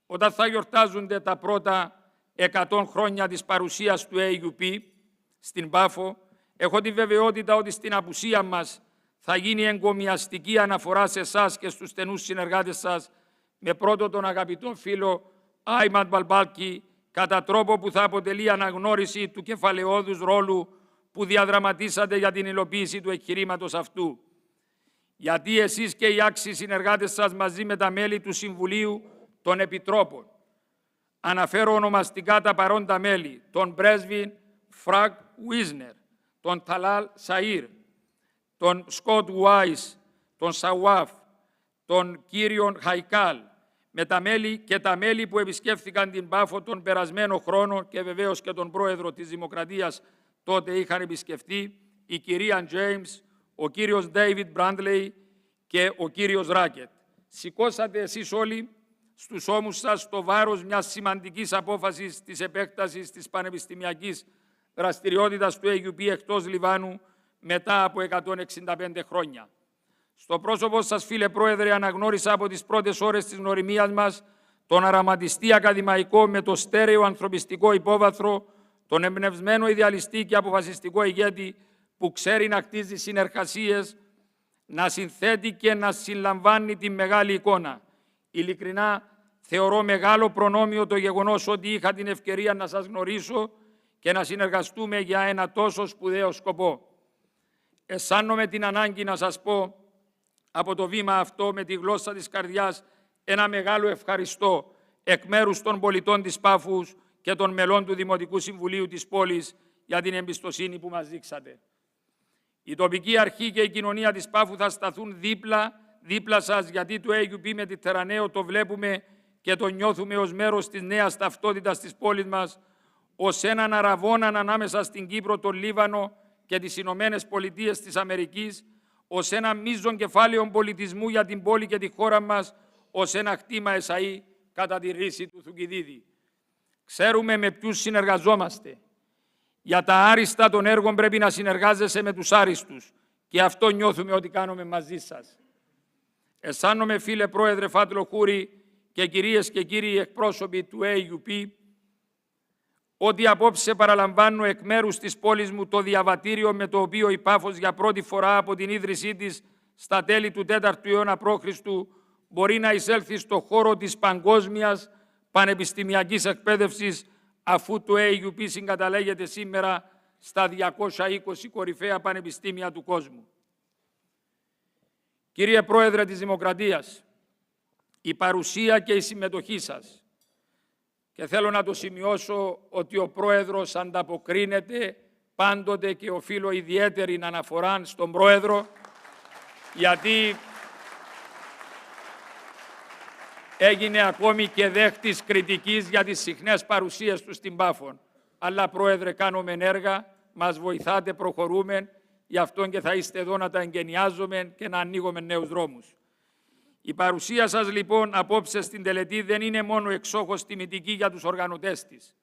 Όταν θα γιορτάζονται τα πρώτα 100 χρόνια της παρουσίας του AUP στην Πάφο, έχω τη βεβαιότητα ότι στην απουσία μας θα γίνει εγκομιαστική αναφορά σε εσάς και στους στενούς συνεργάτες σας, με πρώτο τον αγαπητό φίλο Άιμαντ Μπαλμπάλκι, κατά τρόπο που θα αποτελεί αναγνώριση του κεφαλαιώδους ρόλου που διαδραματίσατε για την υλοποίηση του εγχειρήματος αυτού. Γιατί εσείς και οι άξιοι συνεργάτες σας μαζί με τα μέλη του Συμβουλίου των Επιτρόπων, αναφέρω ονομαστικά τα παρόντα μέλη, τον πρέσβη Φραγ Βίσνερ, τον Ταλάλ Σαΐρ, τον Σκοτ Ουάις, τον Σαουάφ, τον κύριον Χαϊκάλ, με τα μέλη που επισκέφθηκαν την Πάφο τον περασμένο χρόνο, και βεβαίως και τον πρόεδρο της Δημοκρατίας τότε είχαν επισκεφτεί, η κυρία Τζέιμς, ο κύριος Ντέιβιτ Μπράντλεϊ και ο κύριος Ράκετ. Σηκώσατε εσείς όλοι στους ώμους σας το βάρος μιας σημαντικής απόφασης της επέκτασης της πανεπιστημιακής δραστηριότητας του AUP εκτός Λιβάνου μετά από 165 χρόνια. Στο πρόσωπο σας, φίλε Πρόεδρε, αναγνώρισα από τις πρώτες ώρες της γνωριμίας μας τον αραματιστή ακαδημαϊκό με το στέρεο ανθρωπιστικό υπόβαθρο, τον εμπνευσμένο ιδεαλιστή και αποφασιστικό ηγέτη που ξέρει να κτίζει συνεργασίες, να συνθέτει και να συλλαμβάνει τη μεγάλη εικόνα. Ειλικρινά, θεωρώ μεγάλο προνόμιο το γεγονός ότι είχα την ευκαιρία να σας γνωρίσω και να συνεργαστούμε για ένα τόσο σπουδαίο σκοπό. Αισθάνομαι την ανάγκη να σας πω από το βήμα αυτό με τη γλώσσα της καρδιάς ένα μεγάλο ευχαριστώ εκ μέρους των πολιτών της Πάφους και των μελών του Δημοτικού Συμβουλίου της πόλης για την εμπιστοσύνη που μας δείξατε. Η τοπική αρχή και η κοινωνία της Πάφου θα σταθούν δίπλα σας, γιατί το AUP Mediterraneo το βλέπουμε και το νιώθουμε ως μέρος της νέας ταυτότητας της πόλης μας, ως έναν αραβόνα ανάμεσα στην Κύπρο, τον Λίβανο και τις Ηνωμένες Πολιτείες της Αμερικής, ως ένα μείζον κεφάλαιο πολιτισμού για την πόλη και τη χώρα μας, ως ένα χτήμα Εσαΐ κατά τη ρίση του Θουκυδίδη. Ξέρουμε με ποιους συνεργαζόμαστε. Για τα άριστα των έργων πρέπει να συνεργάζεσαι με τους άριστους και αυτό νιώθουμε ότι κάνουμε μαζί σας. Αισθάνομαι, φίλε Πρόεδρε Φάτλο Χούρη και κυρίες και κύριοι εκπρόσωποι του AUP, ότι απόψε παραλαμβάνω εκ μέρους της πόλης μου το διαβατήριο με το οποίο η Πάφος για πρώτη φορά από την ίδρυσή της στα τέλη του 4ου αιώνα π.Χ. μπορεί να εισέλθει στο χώρο της παγκόσμιας πανεπιστημιακής εκπαίδευσης, αφού το AUP συγκαταλέγεται σήμερα στα 220 κορυφαία πανεπιστήμια του κόσμου. Κύριε Πρόεδρε της Δημοκρατίας, η παρουσία και η συμμετοχή σας, και θέλω να το σημειώσω ότι ο Πρόεδρος ανταποκρίνεται πάντοτε και οφείλω ιδιαίτερη αναφορά στον Πρόεδρο, γιατί έγινε ακόμη και δέχτης κριτικής για τις συχνές παρουσίες του στην Πάφο. Αλλά, Πρόεδρε, κάνουμε έργα, μας βοηθάτε, προχωρούμε, γι' αυτό και θα είστε εδώ να τα εγκαινιάζουμε και να ανοίγουμε νέους δρόμους. Η παρουσία σας, λοιπόν, απόψε στην τελετή δεν είναι μόνο εξόχως τιμητική για τους οργανωτές της.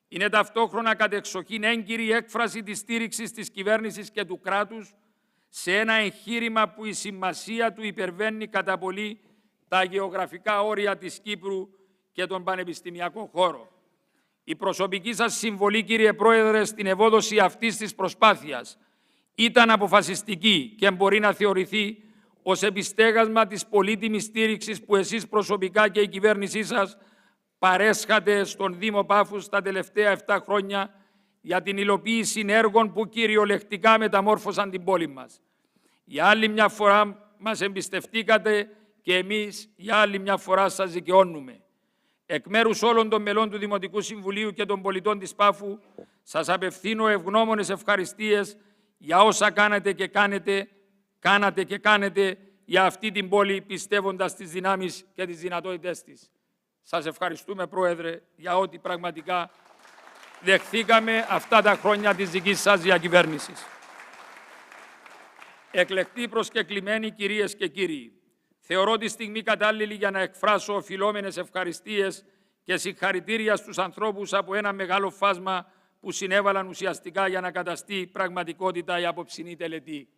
Είναι ταυτόχρονα κατεξοχήν έγκυρη έκφραση της στήριξης της κυβέρνησης και του κράτους σε ένα εγχείρημα που η σημασία του υπερβαίνει κατά πολύ τα γεωγραφικά όρια της Κύπρου και τον πανεπιστημιακό χώρο. Η προσωπική σας συμβολή, κύριε Πρόεδρε, στην ευόδοση αυτής της προσπάθειας ήταν αποφασιστική και μπορεί να θεωρηθεί ως επιστέγασμα της πολύτιμης στήριξης που εσείς προσωπικά και η κυβέρνησή σας παρέσχατε στον Δήμο Πάφου στα τελευταία 7 χρόνια για την υλοποίηση έργων που κυριολεκτικά μεταμόρφωσαν την πόλη μας. Για άλλη μια φορά μας εμπιστευτήκατε και εμείς για άλλη μια φορά σας δικαιώνουμε. Εκ μέρους όλων των μελών του Δημοτικού Συμβουλίου και των πολιτών της Πάφου σας απευθύνω ευγνώμονες ευχαριστίες για όσα κάνατε και κάνετε για αυτή την πόλη, πιστεύοντας τις δυνάμεις και τις δυνατότητες της. Σας ευχαριστούμε, Πρόεδρε, για ό,τι πραγματικά δεχθήκαμε αυτά τα χρόνια της δικής σας διακυβέρνησης. Εκλεκτοί προσκεκλημένοι, κυρίες και κύριοι, θεωρώ τη στιγμή κατάλληλη για να εκφράσω οφειλόμενες ευχαριστίες και συγχαρητήρια στους ανθρώπους από ένα μεγάλο φάσμα που συνέβαλαν ουσιαστικά για να καταστεί πραγματικότητα η απόψινή τελετή.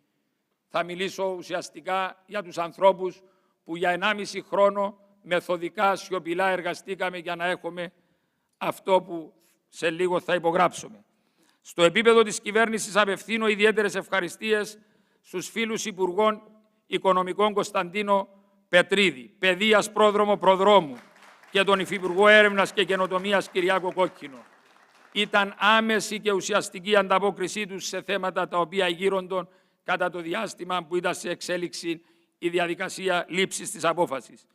Θα μιλήσω ουσιαστικά για τους ανθρώπους που για 1,5 χρόνο μεθοδικά, σιωπηλά εργαστήκαμε για να έχουμε αυτό που σε λίγο θα υπογράψουμε. Στο επίπεδο της κυβέρνησης απευθύνω ιδιαίτερες ευχαριστίες στους φίλους Υπουργών Οικονομικών Κωνσταντίνο Πετρίδη, Παιδείας Πρόδρομο Προδρόμου και τον Υφυπουργό Έρευνας και Καινοτομίας Κυριάκο Κόκκινο. Ήταν άμεση και ουσιαστική ανταπόκρισή τους σε θέματα τα οποία γύρονταν κατά το διάστημα που ήταν σε εξέλιξη η διαδικασία λήψης της απόφασης.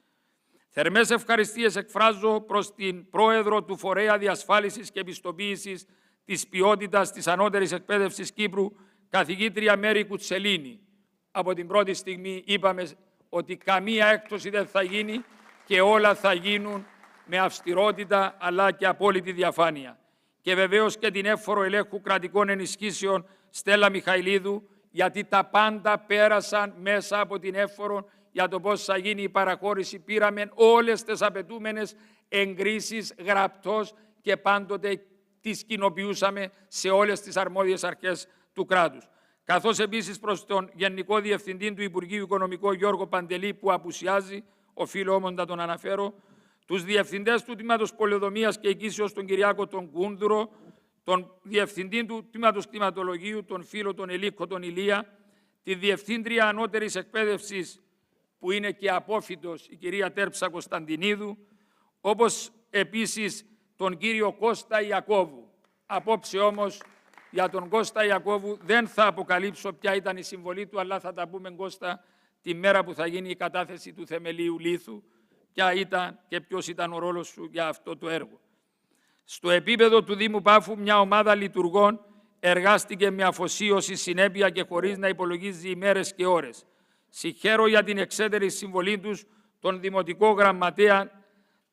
Θερμές ευχαριστίες εκφράζω προς την Πρόεδρο του Φορέα Διασφάλισης και Επιστοποίησης της Ποιότητας της Ανώτερης Εκπαίδευσης Κύπρου, καθηγήτρια Μέρη Κουτσελίνη. Από την πρώτη στιγμή είπαμε ότι καμία έκπτωση δεν θα γίνει και όλα θα γίνουν με αυστηρότητα αλλά και απόλυτη διαφάνεια. Και βεβαίως και την εύφορο ελέγχου κρατικών ενισχύσεων Στέλλα Μιχαηλίδου, γιατί τα πάντα πέρασαν μέσα από την εύφορο για το πώς θα γίνει η παραχώρηση. Πήραμε όλες τις απαιτούμενες εγκρίσεις γραπτός και πάντοτε τις κοινοποιούσαμε σε όλες τις αρμόδιες αρχές του κράτους. Καθώς επίσης προς τον Γενικό Διευθυντή του Υπουργείου Οικονομικού Γιώργο Παντελή, που απουσιάζει, οφείλω όμως να τον αναφέρω, τους Διευθυντές του Τμήματος Πολεοδομίας και Οικήσεως, τον Κυριάκο τον Κούνδουρο, τον Διευθυντή του Τμήματος Κτηματολογίου, τον φίλο τον Ελίκο τον Ηλία, τη Διευθύντρια Ανώτερης Εκπαίδευσης, που είναι και απόφοιτος, η κυρία Τέρψα Κωνσταντινίδου, όπως επίσης τον κύριο Κώστα Ιακώβου. Απόψε όμως για τον Κώστα Ιακώβου δεν θα αποκαλύψω ποια ήταν η συμβολή του, αλλά θα τα πούμε, Κώστα, τη μέρα που θα γίνει η κατάθεση του θεμελίου λίθου, ποια ήταν και ποιος ήταν ο ρόλος σου για αυτό το έργο. Στο επίπεδο του Δήμου Πάφου, μια ομάδα λειτουργών εργάστηκε με αφοσίωση, συνέπεια και χωρίς να υπολογίζει ημέρες και ώρες. Συγχαίρω για την εξαίτερη συμβολή τους τον Δημοτικό Γραμματέα,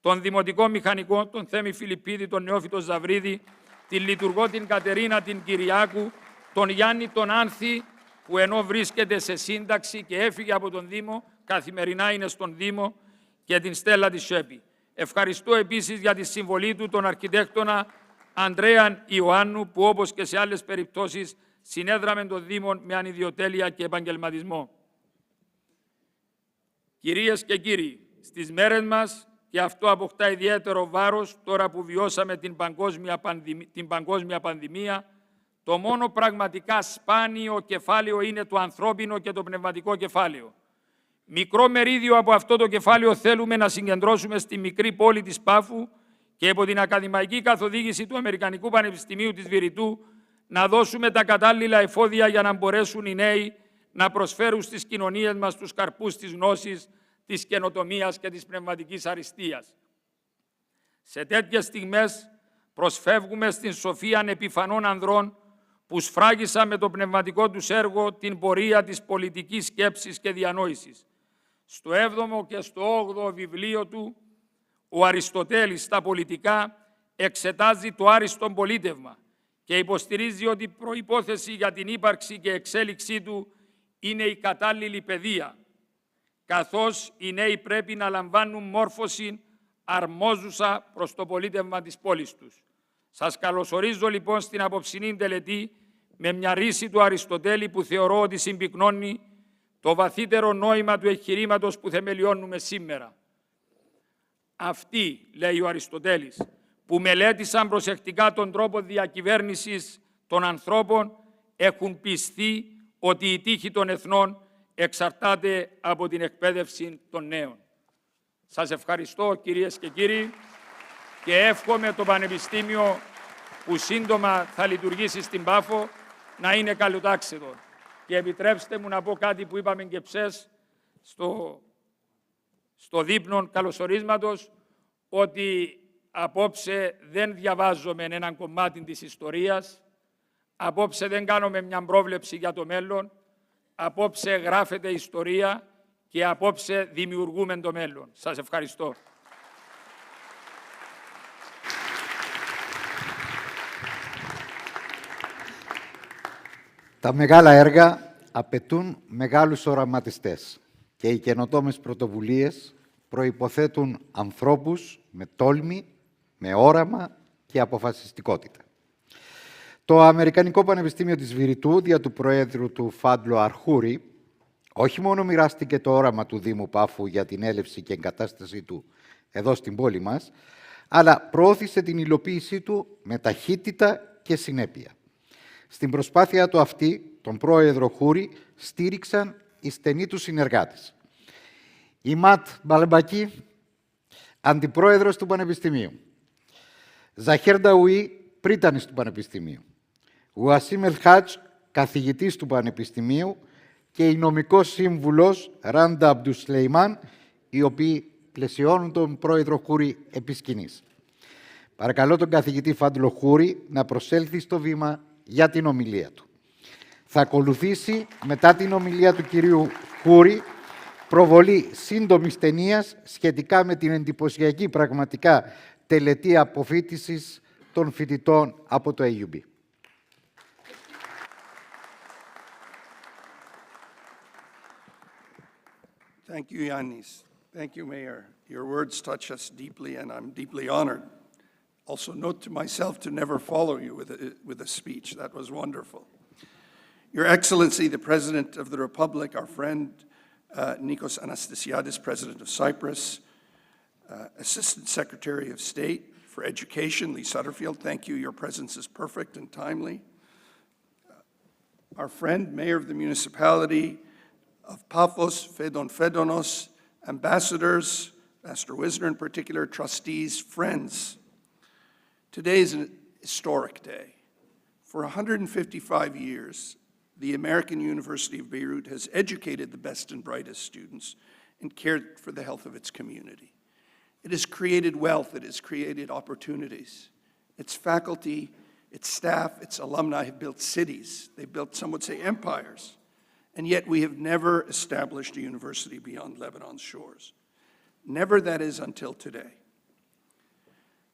τον Δημοτικό Μηχανικό, τον Θέμη Φιλιππίδη, τον Νεόφυτο Ζαβρίδη, την Λειτουργό την Κατερίνα την Κυριάκου, τον Γιάννη τον Άνθη, που ενώ βρίσκεται σε σύνταξη και έφυγε από τον Δήμο, καθημερινά είναι στον Δήμο, και την Στέλλα τη Σέπη. Ευχαριστώ επίσης για τη συμβολή του τον αρχιτέκτονα Ανδρέα Ιωάννου, που όπως και σε άλλες περιπτώσεις συνέδραμε τον Δήμο με ανιδιοτέλεια και επαγγελματισμό. Κυρίες και κύριοι, στις μέρες μας, και αυτό αποκτά ιδιαίτερο βάρος τώρα που βιώσαμε την παγκόσμια πανδημία, το μόνο πραγματικά σπάνιο κεφάλαιο είναι το ανθρώπινο και το πνευματικό κεφάλαιο. Μικρό μερίδιο από αυτό το κεφάλαιο θέλουμε να συγκεντρώσουμε στη μικρή πόλη της Πάφου και υπό την ακαδημαϊκή καθοδήγηση του Αμερικανικού Πανεπιστημίου της Βηρυτού να δώσουμε τα κατάλληλα εφόδια για να μπορέσουν οι νέοι να προσφέρουν στις κοινωνίες μας τους καρπούς της γνώσης, της καινοτομίας και της πνευματικής αριστείας. Σε τέτοιες στιγμές προσφεύγουμε στην σοφία επιφανών ανδρών που σφράγισαν με το πνευματικό τους έργο την πορεία της πολιτικής σκέψης και διανόησης. Στο 7ο και στο 8ο βιβλίο του, ο Αριστοτέλης στα πολιτικά εξετάζει το άριστο πολίτευμα και υποστηρίζει ότι η προϋπόθεση για την ύπαρξη και εξέλιξή του είναι η κατάλληλη παιδεία, καθώς οι νέοι πρέπει να λαμβάνουν μόρφωση αρμόζουσα προς το πολίτευμα της πόλης τους. Σας καλωσορίζω λοιπόν στην απόψινή τελετή με μια ρίση του Αριστοτέλη που θεωρώ ότι συμπυκνώνει το βαθύτερο νόημα του εγχειρήματος που θεμελιώνουμε σήμερα. Αυτοί, λέει ο Αριστοτέλης, που μελέτησαν προσεκτικά τον τρόπο διακυβέρνησης των ανθρώπων, έχουν πιστεί ότι η τύχη των εθνών εξαρτάται από την εκπαίδευση των νέων. Σας ευχαριστώ, κυρίες και κύριοι, και εύχομαι το Πανεπιστήμιο που σύντομα θα λειτουργήσει στην Πάφο να είναι καλοτάξιτο. Και επιτρέψτε μου να πω κάτι που είπαμε και ψες στο δείπνο καλωσορίσματος, ότι απόψε δεν διαβάζουμε έναν κομμάτι της ιστορίας, απόψε δεν κάνουμε μια πρόβλεψη για το μέλλον, απόψε γράφεται ιστορία και απόψε δημιουργούμε το μέλλον. Σας ευχαριστώ. Τα μεγάλα έργα απαιτούν μεγάλους οραματιστές και οι καινοτόμες πρωτοβουλίες προϋποθέτουν ανθρώπους με τόλμη, με όραμα και αποφασιστικότητα. Το Αμερικανικό Πανεπιστήμιο της Βηρυτού, δια του Προέδρου του Φάντλο Αρχούρη, όχι μόνο μοιράστηκε το όραμα του Δήμου Πάφου για την έλευση και εγκατάστασή του εδώ στην πόλη μας, αλλά προώθησε την υλοποίησή του με ταχύτητα και συνέπεια. Στην προσπάθεια του αυτή, τον πρόεδρο Χούρη στήριξαν οι στενοί του συνεργάτες. Η Ματ Μπαλμπακή, αντιπρόεδρος του Πανεπιστημίου. Ζαχέρ Νταουί, πρίτανης του Πανεπιστημίου. Ουασίμ Ελχάτζ, καθηγητής του Πανεπιστημίου και η νομικός σύμβουλος Ράντα Αμπτουσλεϊμάν, οι οποίοι πλαισιώνουν τον πρόεδρο Χούρη επί σκηνής. Παρακαλώ τον καθηγητή Φάντλο Χούρη να προσέλθει στο βήμα για την ομιλία του. Θα ακολουθήσει μετά την ομιλία του κυρίου Χούρη προβολή σύντομης ταινίας σχετικά με την εντυπωσιακή πραγματικά τελετή αποφοίτησης των φοιτητών από το AUB. Thank you, Yannis. Thank you, Mayor. Your words touch us deeply, and I'm deeply honored. Also, note to myself to never follow you with a speech. That was wonderful. Your Excellency, the President of the Republic, our friend Nikos Anastasiadis, President of Cyprus, Assistant Secretary of State for Education, Lee Sutterfield, thank you. Your presence is perfect and timely. Our friend, Mayor of the Municipality of Paphos, Fedon Fedonos, ambassadors, Pastor Wisner in particular, trustees, friends. Today is an historic day. For 155 years, the American University of Beirut has educated the best and brightest students and cared for the health of its community. It has created wealth, it has created opportunities. Its faculty, its staff, its alumni have built cities. They've built, some would say, empires. And yet we have never established a university beyond Lebanon's shores. Never, that is, until today.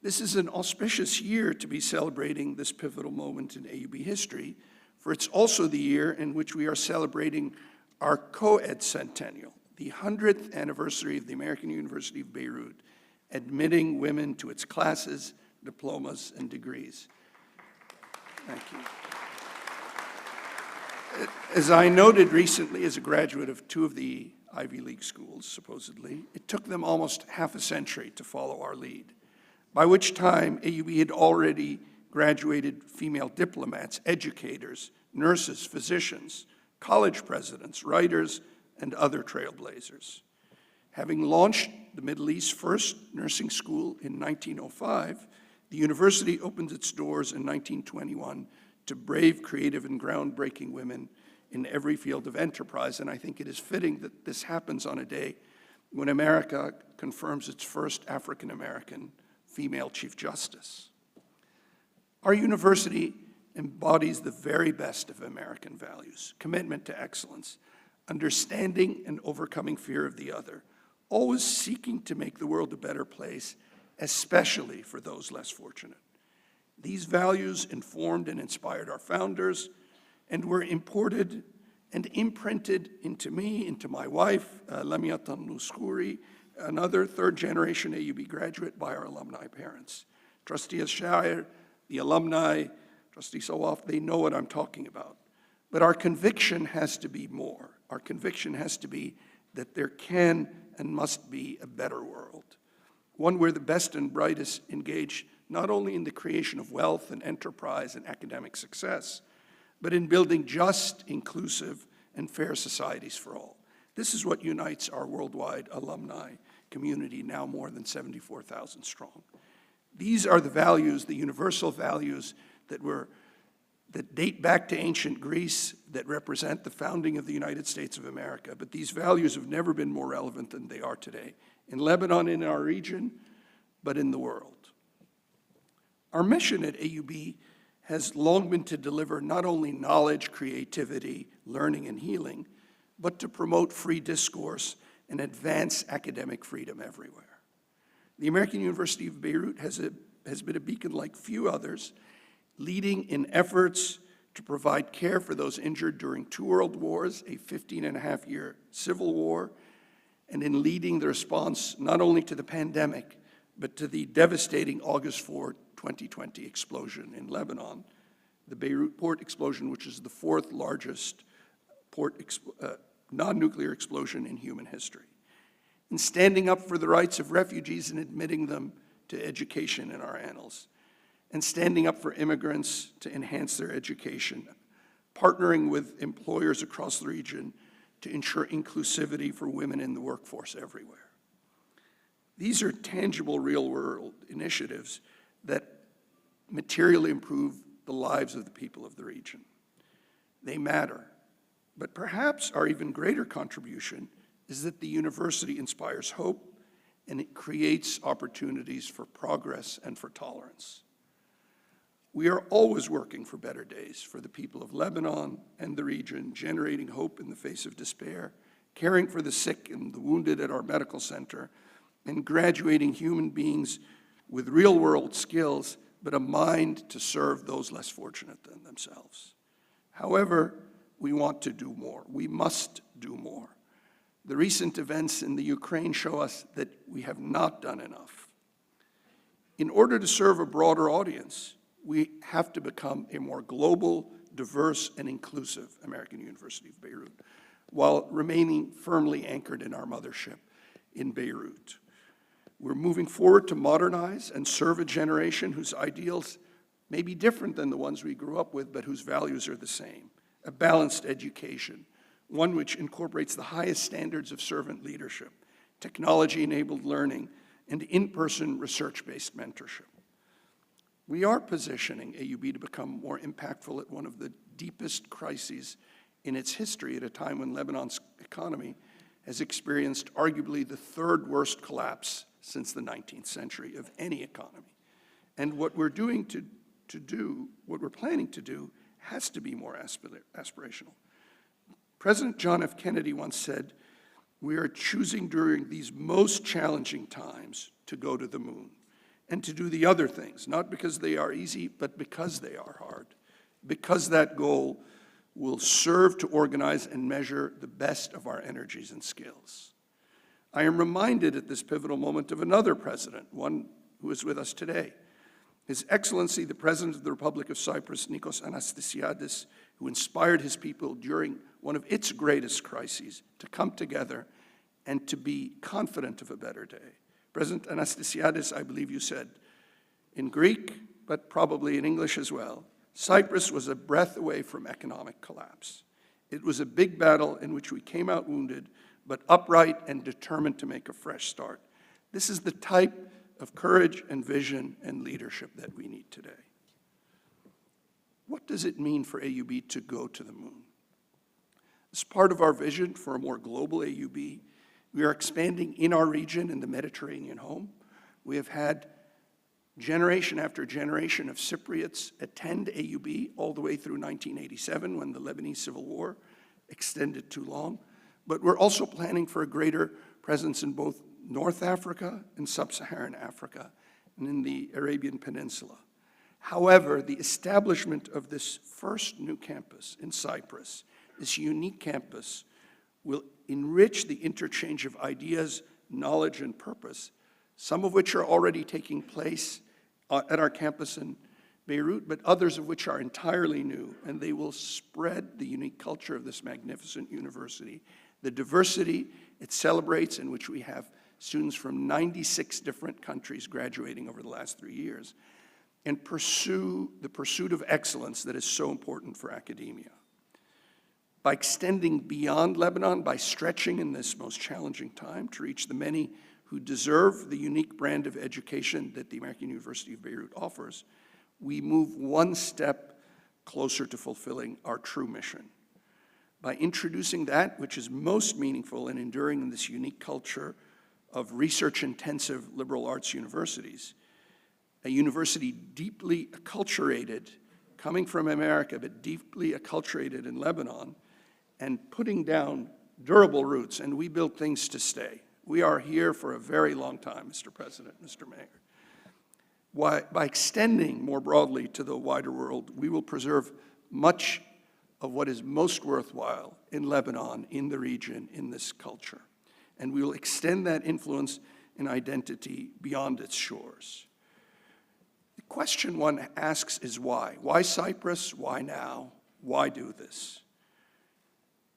This is an auspicious year to be celebrating this pivotal moment in AUB history, for it's also the year in which we are celebrating our co-ed centennial, the 100th anniversary of the American University of Beirut, admitting women to its classes, diplomas, and degrees. Thank you. As I noted recently, as a graduate of 2 of the Ivy League schools, supposedly, it took them almost half a century to follow our lead, by which time AUB had already graduated female diplomats, educators, nurses, physicians, college presidents, writers, and other trailblazers. Having launched the Middle East's first nursing school in 1905, the university opened its doors in 1921 to brave, creative, and groundbreaking women in every field of enterprise, and I think it is fitting that this happens on a day when America confirms its first African-American female Chief Justice. Our university embodies the very best of American values: commitment to excellence, understanding and overcoming fear of the other, always seeking to make the world a better place, especially for those less fortunate. These values informed and inspired our founders and were imported and imprinted into me, into my wife, Lamia Tanouskouri, another third-generation AUB graduate, by our alumni parents. Trustee Ashair, the alumni, Trustee Sawaf, they know what I'm talking about. But our conviction has to be more. Our conviction has to be that there can and must be a better world, one where the best and brightest engage not only in the creation of wealth and enterprise and academic success, but in building just, inclusive, and fair societies for all. This is what unites our worldwide alumni community, now more than 74,000 strong. These are the values, the universal values that date back to ancient Greece, that represent the founding of the United States of America. But these values have never been more relevant than they are today, in Lebanon, in our region, but in the world. Our mission at AUB has long been to deliver not only knowledge, creativity, learning, and healing, but to promote free discourse and advance academic freedom everywhere. The American University of Beirut has been a beacon like few others, leading in efforts to provide care for those injured during 2 world wars, a 15-and-a-half-year civil war, and in leading the response not only to the pandemic, but to the devastating August 4, 2020 explosion in Lebanon, the Beirut port explosion, which is the 4th largest non-nuclear explosion in human history. In standing up for the rights of refugees and admitting them to education in our annals, and standing up for immigrants to enhance their education, partnering with employers across the region to ensure inclusivity for women in the workforce everywhere. These are tangible, real-world initiatives that materially improve the lives of the people of the region. They matter, but perhaps our even greater contribution is that the university inspires hope and it creates opportunities for progress and for tolerance. We are always working for better days for the people of Lebanon and the region, generating hope in the face of despair, caring for the sick and the wounded at our medical center, and graduating human beings with real-world skills, but a mind to serve those less fortunate than themselves. However, we want to do more. We must do more. The recent events in the Ukraine show us that we have not done enough. In order to serve a broader audience, we have to become a more global, diverse, and inclusive American University of Beirut, while remaining firmly anchored in our mothership in Beirut. We're moving forward to modernize and serve a generation whose ideals may be different than the ones we grew up with, but whose values are the same. A balanced education, one which incorporates the highest standards of servant leadership, technology-enabled learning, and in-person research-based mentorship. We are positioning AUB to become more impactful at one of the deepest crises in its history, at a time when Lebanon's economy has experienced arguably the 3rd worst collapse since the 19th century of any economy. And what we're planning to do has to be more aspirational. President John F. Kennedy once said, "We are choosing during these most challenging times to go to the moon and to do the other things, not because they are easy, but because they are hard, because that goal will serve to organize and measure the best of our energies and skills." I am reminded at this pivotal moment of another president, one who is with us today, His Excellency, the President of the Republic of Cyprus, Nikos Anastasiadis, who inspired his people during one of its greatest crises to come together and to be confident of a better day. President Anastasiadis, I believe you said in Greek, but probably in English as well, Cyprus was a breath away from economic collapse. It was a big battle in which we came out wounded, but upright and determined to make a fresh start. This is the type of courage and vision and leadership that we need today. What does it mean for AUB to go to the moon? As part of our vision for a more global AUB, we are expanding in our region in the Mediterranean home. We have had generation after generation of Cypriots attend AUB all the way through 1987 when the Lebanese Civil War extended too long. But we're also planning for a greater presence in both North Africa and Sub-Saharan Africa and in the Arabian Peninsula. However, the establishment of this first new campus in Cyprus, this unique campus, will enrich the interchange of ideas, knowledge, and purpose, some of which are already taking place at our campus in Beirut, but others of which are entirely new, and they will spread the unique culture of this magnificent university, the diversity it celebrates, in which we have students from 96 different countries graduating over the last 3 years, and pursue the pursuit of excellence that is so important for academia. By extending beyond Lebanon, by stretching in this most challenging time to reach the many who deserve the unique brand of education that the American University of Beirut offers, we move one step closer to fulfilling our true mission. By introducing that which is most meaningful and enduring in this unique culture of research-intensive liberal arts universities, a university deeply acculturated, coming from America, but deeply acculturated in Lebanon, and putting down durable roots, and we build things to stay. We are here for a very long time, Mr. President, Mr. Mayor. By extending more broadly to the wider world, we will preserve much of what is most worthwhile in Lebanon, in the region, in this culture. And we will extend that influence and identity beyond its shores. The question one asks is why? Why Cyprus? Why now? Why do this?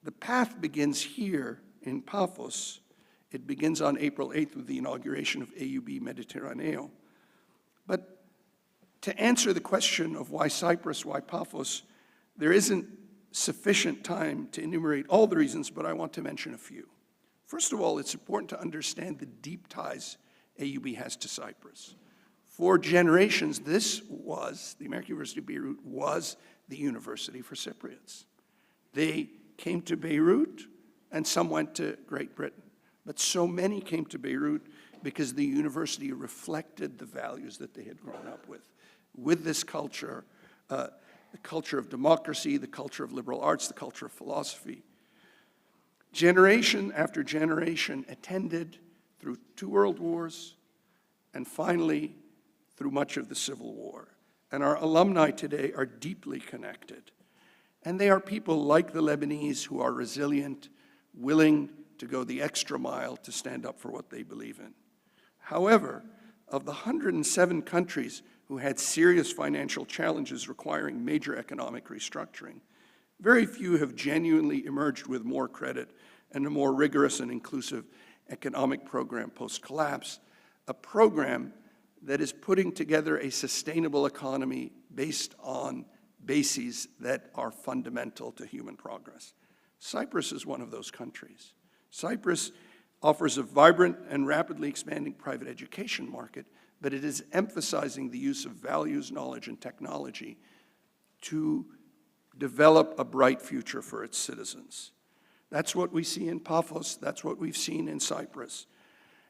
The path begins here in Paphos. It begins on April 8th with the inauguration of AUB Mediterraneo. But to answer the question of why Cyprus, why Paphos, there isn't sufficient time to enumerate all the reasons, but I want to mention a few. First of all, it's important to understand the deep ties AUB has to Cyprus. For generations, the American University of Beirut was the university for Cypriots. They came to Beirut, and some went to Great Britain. But so many came to Beirut because the university reflected the values that they had grown up with this culture, the culture of democracy, the culture of liberal arts, the culture of philosophy. Generation after generation attended through 2 world wars, and finally through much of the Civil War. And our alumni today are deeply connected. And they are people like the Lebanese who are resilient, willing to go the extra mile to stand up for what they believe in. However, of the 107 countries who had serious financial challenges requiring major economic restructuring, very few have genuinely emerged with more credit and a more rigorous and inclusive economic program post-collapse, a program that is putting together a sustainable economy based on bases that are fundamental to human progress. Cyprus is one of those countries. Cyprus offers a vibrant and rapidly expanding private education market, but it is emphasizing the use of values, knowledge, and technology to develop a bright future for its citizens. That's what we see in Paphos, that's what we've seen in Cyprus.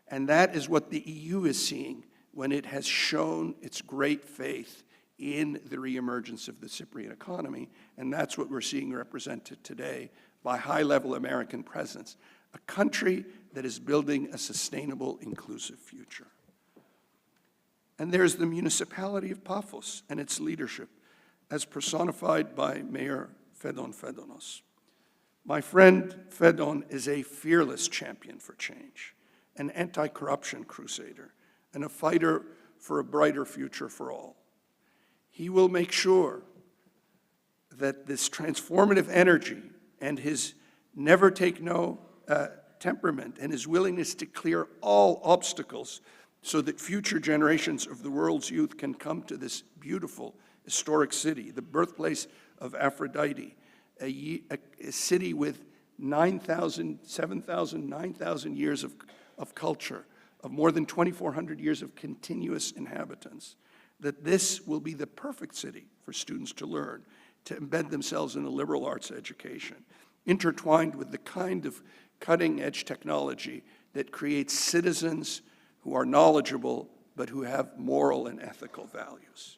And that is what the EU is seeing when it has shown its great faith in the reemergence of the Cypriot economy, and that's what we're seeing represented today by high-level American presence, a country that is building a sustainable, inclusive future. And there's the municipality of Paphos and its leadership, as personified by Mayor Fedon Fedonos. My friend Fedon is a fearless champion for change, an anti-corruption crusader, and a fighter for a brighter future for all. He will make sure that this transformative energy and his never take no temperament and his willingness to clear all obstacles so that future generations of the world's youth can come to this beautiful historic city, the birthplace of Aphrodite, a city with 9,000 years of culture, of more than 2,400 years of continuous inhabitants, that this will be the perfect city for students to learn, to embed themselves in a liberal arts education, intertwined with the kind of cutting-edge technology that creates citizens who are knowledgeable but who have moral and ethical values.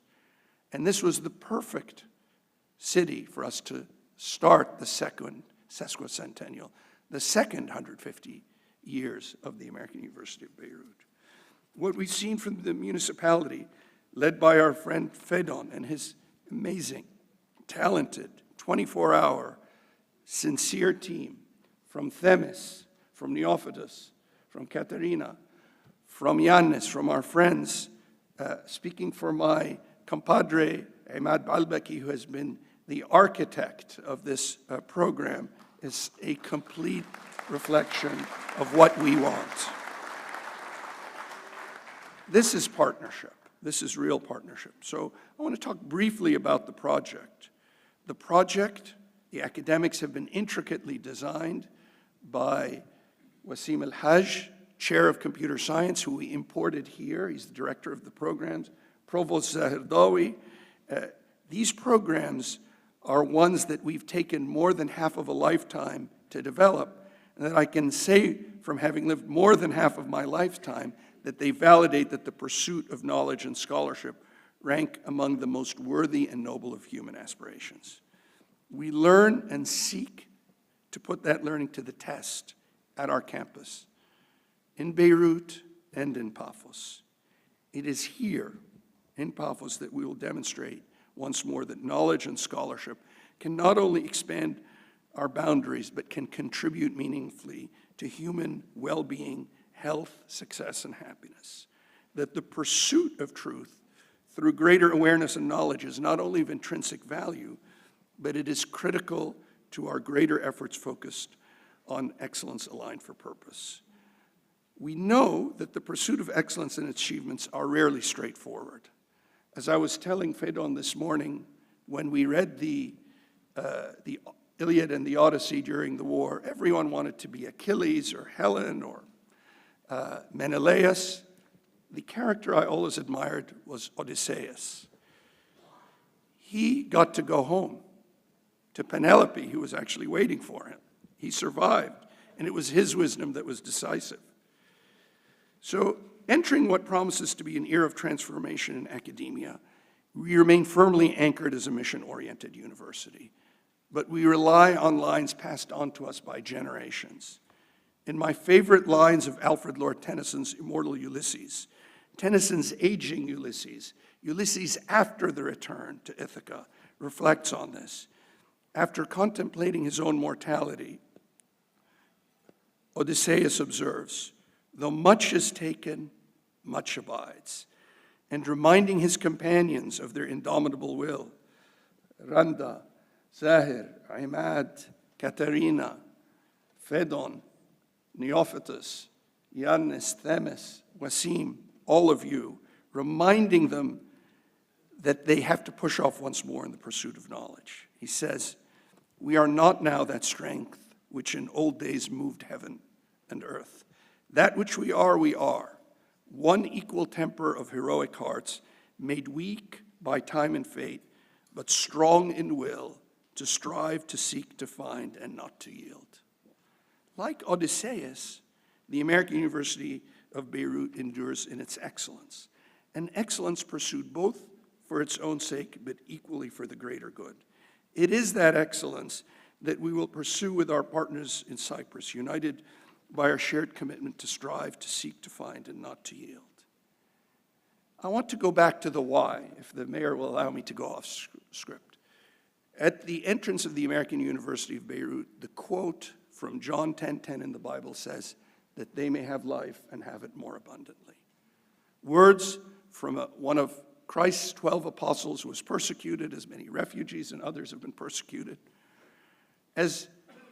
And this was the perfect city for us to start the second sesquicentennial, the second 150 years of the American University of Beirut. What we've seen from the municipality, led by our friend Fedon and his amazing, talented, 24-hour, sincere team, from Themis, from Neophytus, from Katerina, from Yannis, from our friends, speaking for my compadre, Ahmad Balbaki, who has been the architect of this program, is a complete reflection of what we want. This is partnership. This is real partnership. So I want to talk briefly about the project. The project, the academics have been intricately designed by Wasim Al-Hajj, Chair of Computer Science, who we imported here. He's the director of the programs. Provost Zahir Dawi. These programs are ones that we've taken more than half of a lifetime to develop, and that I can say from having lived more than half of my lifetime that they validate that the pursuit of knowledge and scholarship rank among the most worthy and noble of human aspirations. We learn and seek to put that learning to the test at our campus, in Beirut and in Paphos. It is here, in Paphos, that we will demonstrate once more that knowledge and scholarship can not only expand our boundaries, but can contribute meaningfully to human well-being, health, success, and happiness. That the pursuit of truth through greater awareness and knowledge is not only of intrinsic value, but it is critical to our greater efforts focused on excellence aligned for purpose. We know that the pursuit of excellence and achievements are rarely straightforward. As I was telling Fedon this morning, when we read the Iliad and the Odyssey during the war, everyone wanted to be Achilles or Helen or Menelaus. The character I always admired was Odysseus. He got to go home to Penelope, who was actually waiting for him. He survived, and it was his wisdom that was decisive. So, entering what promises to be an era of transformation in academia, we remain firmly anchored as a mission-oriented university, but we rely on lines passed on to us by generations. In my favorite lines of Alfred Lord Tennyson's immortal Ulysses, Tennyson's aging Ulysses, Ulysses after the return to Ithaca, reflects on this. After contemplating his own mortality, Odysseus observes, "Though much is taken, much abides," and reminding his companions of their indomitable will, Randa, Zahir, Ahmad, Katerina, Fedon, Neophytus, Yannis, Themis, Wasim, all of you, reminding them that they have to push off once more in the pursuit of knowledge. He says, "We are not now that strength which in old days moved heaven and earth. That which we are, one equal temper of heroic hearts, made weak by time and fate, but strong in will, to strive, to seek, to find, and not to yield." Like Odysseus, the American University of Beirut endures in its excellence, an excellence pursued both for its own sake, but equally for the greater good. It is that excellence that we will pursue with our partners in Cyprus, united by our shared commitment to strive, to seek, to find, and not to yield. I want to go back to the why, if the mayor will allow me to go off script. At the entrance of the American University of Beirut, the quote from John 10:10 in the Bible says that they may have life and have it more abundantly. Words from one of Christ's 12 apostles, who was persecuted, as many refugees and others have been persecuted, as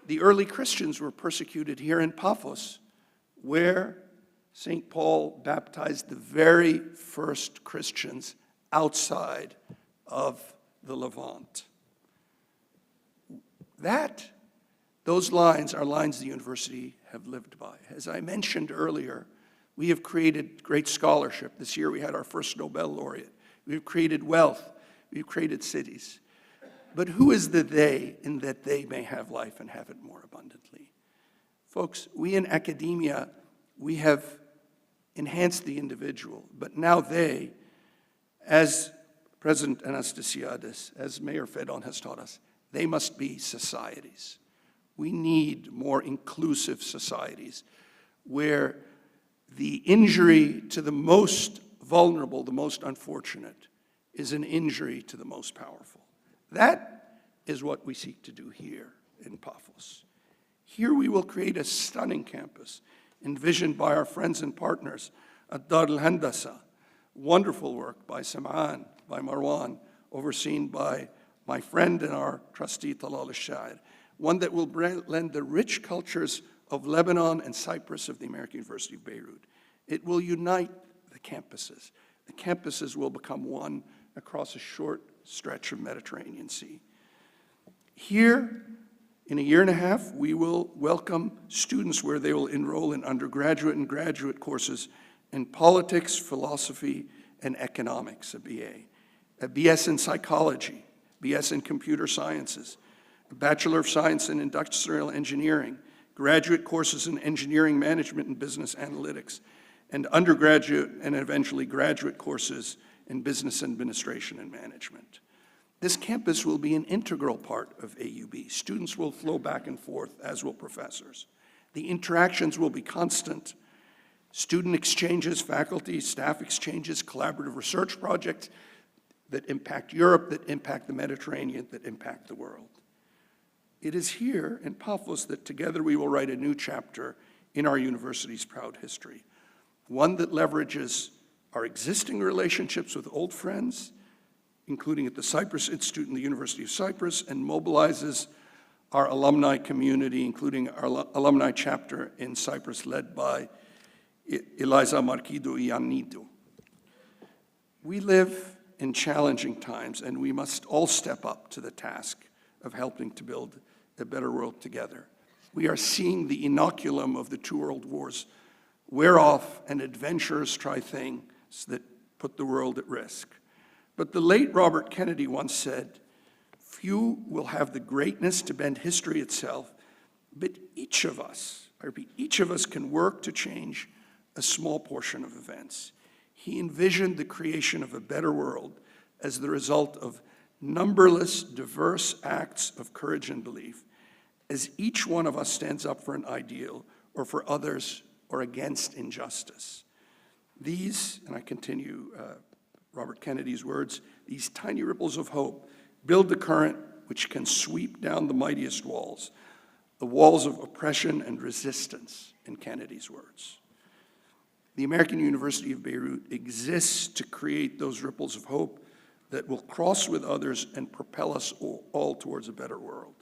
the early Christians were persecuted here in Paphos, where St. Paul baptized the very first Christians outside of the Levant. Those lines are lines the university have lived by. As I mentioned earlier, we have created great scholarship. This year we had our first Nobel laureate. We've created wealth. We've created cities. But who is the they in that they may have life and have it more abundantly? Folks, we in academia, we have enhanced the individual, but now they, as President Anastasiadis, as Mayor Fedon has taught us, they must be societies. We need more inclusive societies where the injury to the most vulnerable, the most unfortunate, is an injury to the most powerful. That is what we seek to do here in Paphos. Here we will create a stunning campus envisioned by our friends and partners at Dar al-Handasa. Wonderful work by Sam'an, by Marwan, overseen by my friend and our trustee Talal al-Shair. One that will blend the rich cultures of Lebanon and Cyprus of the American University of Beirut. It will unite the campuses. The campuses will become one across a short stretch of Mediterranean Sea. Here, in a year and a half, we will welcome students where they will enroll in undergraduate and graduate courses in politics, philosophy, and economics, a BS in psychology, BS in computer sciences, a Bachelor of Science in Industrial Engineering, graduate courses in engineering management and business analytics, and undergraduate and eventually graduate courses in business administration and management. This campus will be an integral part of AUB. Students will flow back and forth, as will professors. The interactions will be constant. Student exchanges, faculty, staff exchanges, collaborative research projects that impact Europe, that impact the Mediterranean, that impact the world. It is here in Paphos that together we will write a new chapter in our university's proud history, one that leverages our existing relationships with old friends, including at the Cyprus Institute and the University of Cyprus, and mobilizes our alumni community, including our alumni chapter in Cyprus led by Eliza Markido Ioannidou. We live in challenging times, and we must all step up to the task of helping to build a better world together. We are seeing the inoculum of the two world wars wear off, and adventurers try things that put the world at risk. But the late Robert Kennedy once said, "Few will have the greatness to bend history itself, but each of us, I repeat, each of us can work to change a small portion of events." He envisioned the creation of a better world as the result of numberless, diverse acts of courage and belief, as each one of us stands up for an ideal or for others or against injustice. These, and I continue Robert Kennedy's words, these tiny ripples of hope build the current which can sweep down the mightiest walls, the walls of oppression and resistance, in Kennedy's words. The American University of Beirut exists to create those ripples of hope that will cross with others and propel us all towards a better world.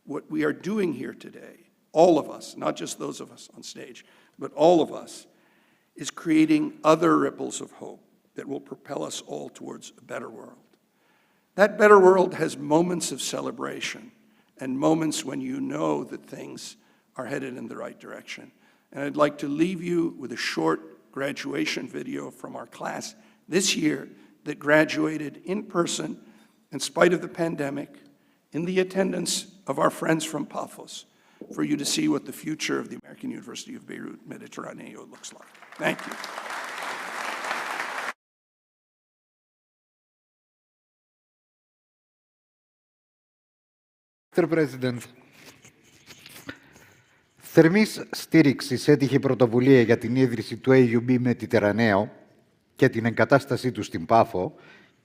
What we are doing here today, all of us, not just those of us on stage, but all of us, is creating other ripples of hope that will propel us all towards a better world. That better world has moments of celebration and moments when you know that things are headed in the right direction. And I'd like to leave you with a short graduation video from our class this year that graduated in person, in spite of the pandemic, in the attendance of our friends from Paphos, for you to see what the future of the American University of Beirut Mediterraneo looks like. Thank you. Mr. President, θερμής στήριξης έτυχε η πρωτοβουλία για την ίδρυση του AUB Mediterraneo και την εγκατάστασή του στην Πάφο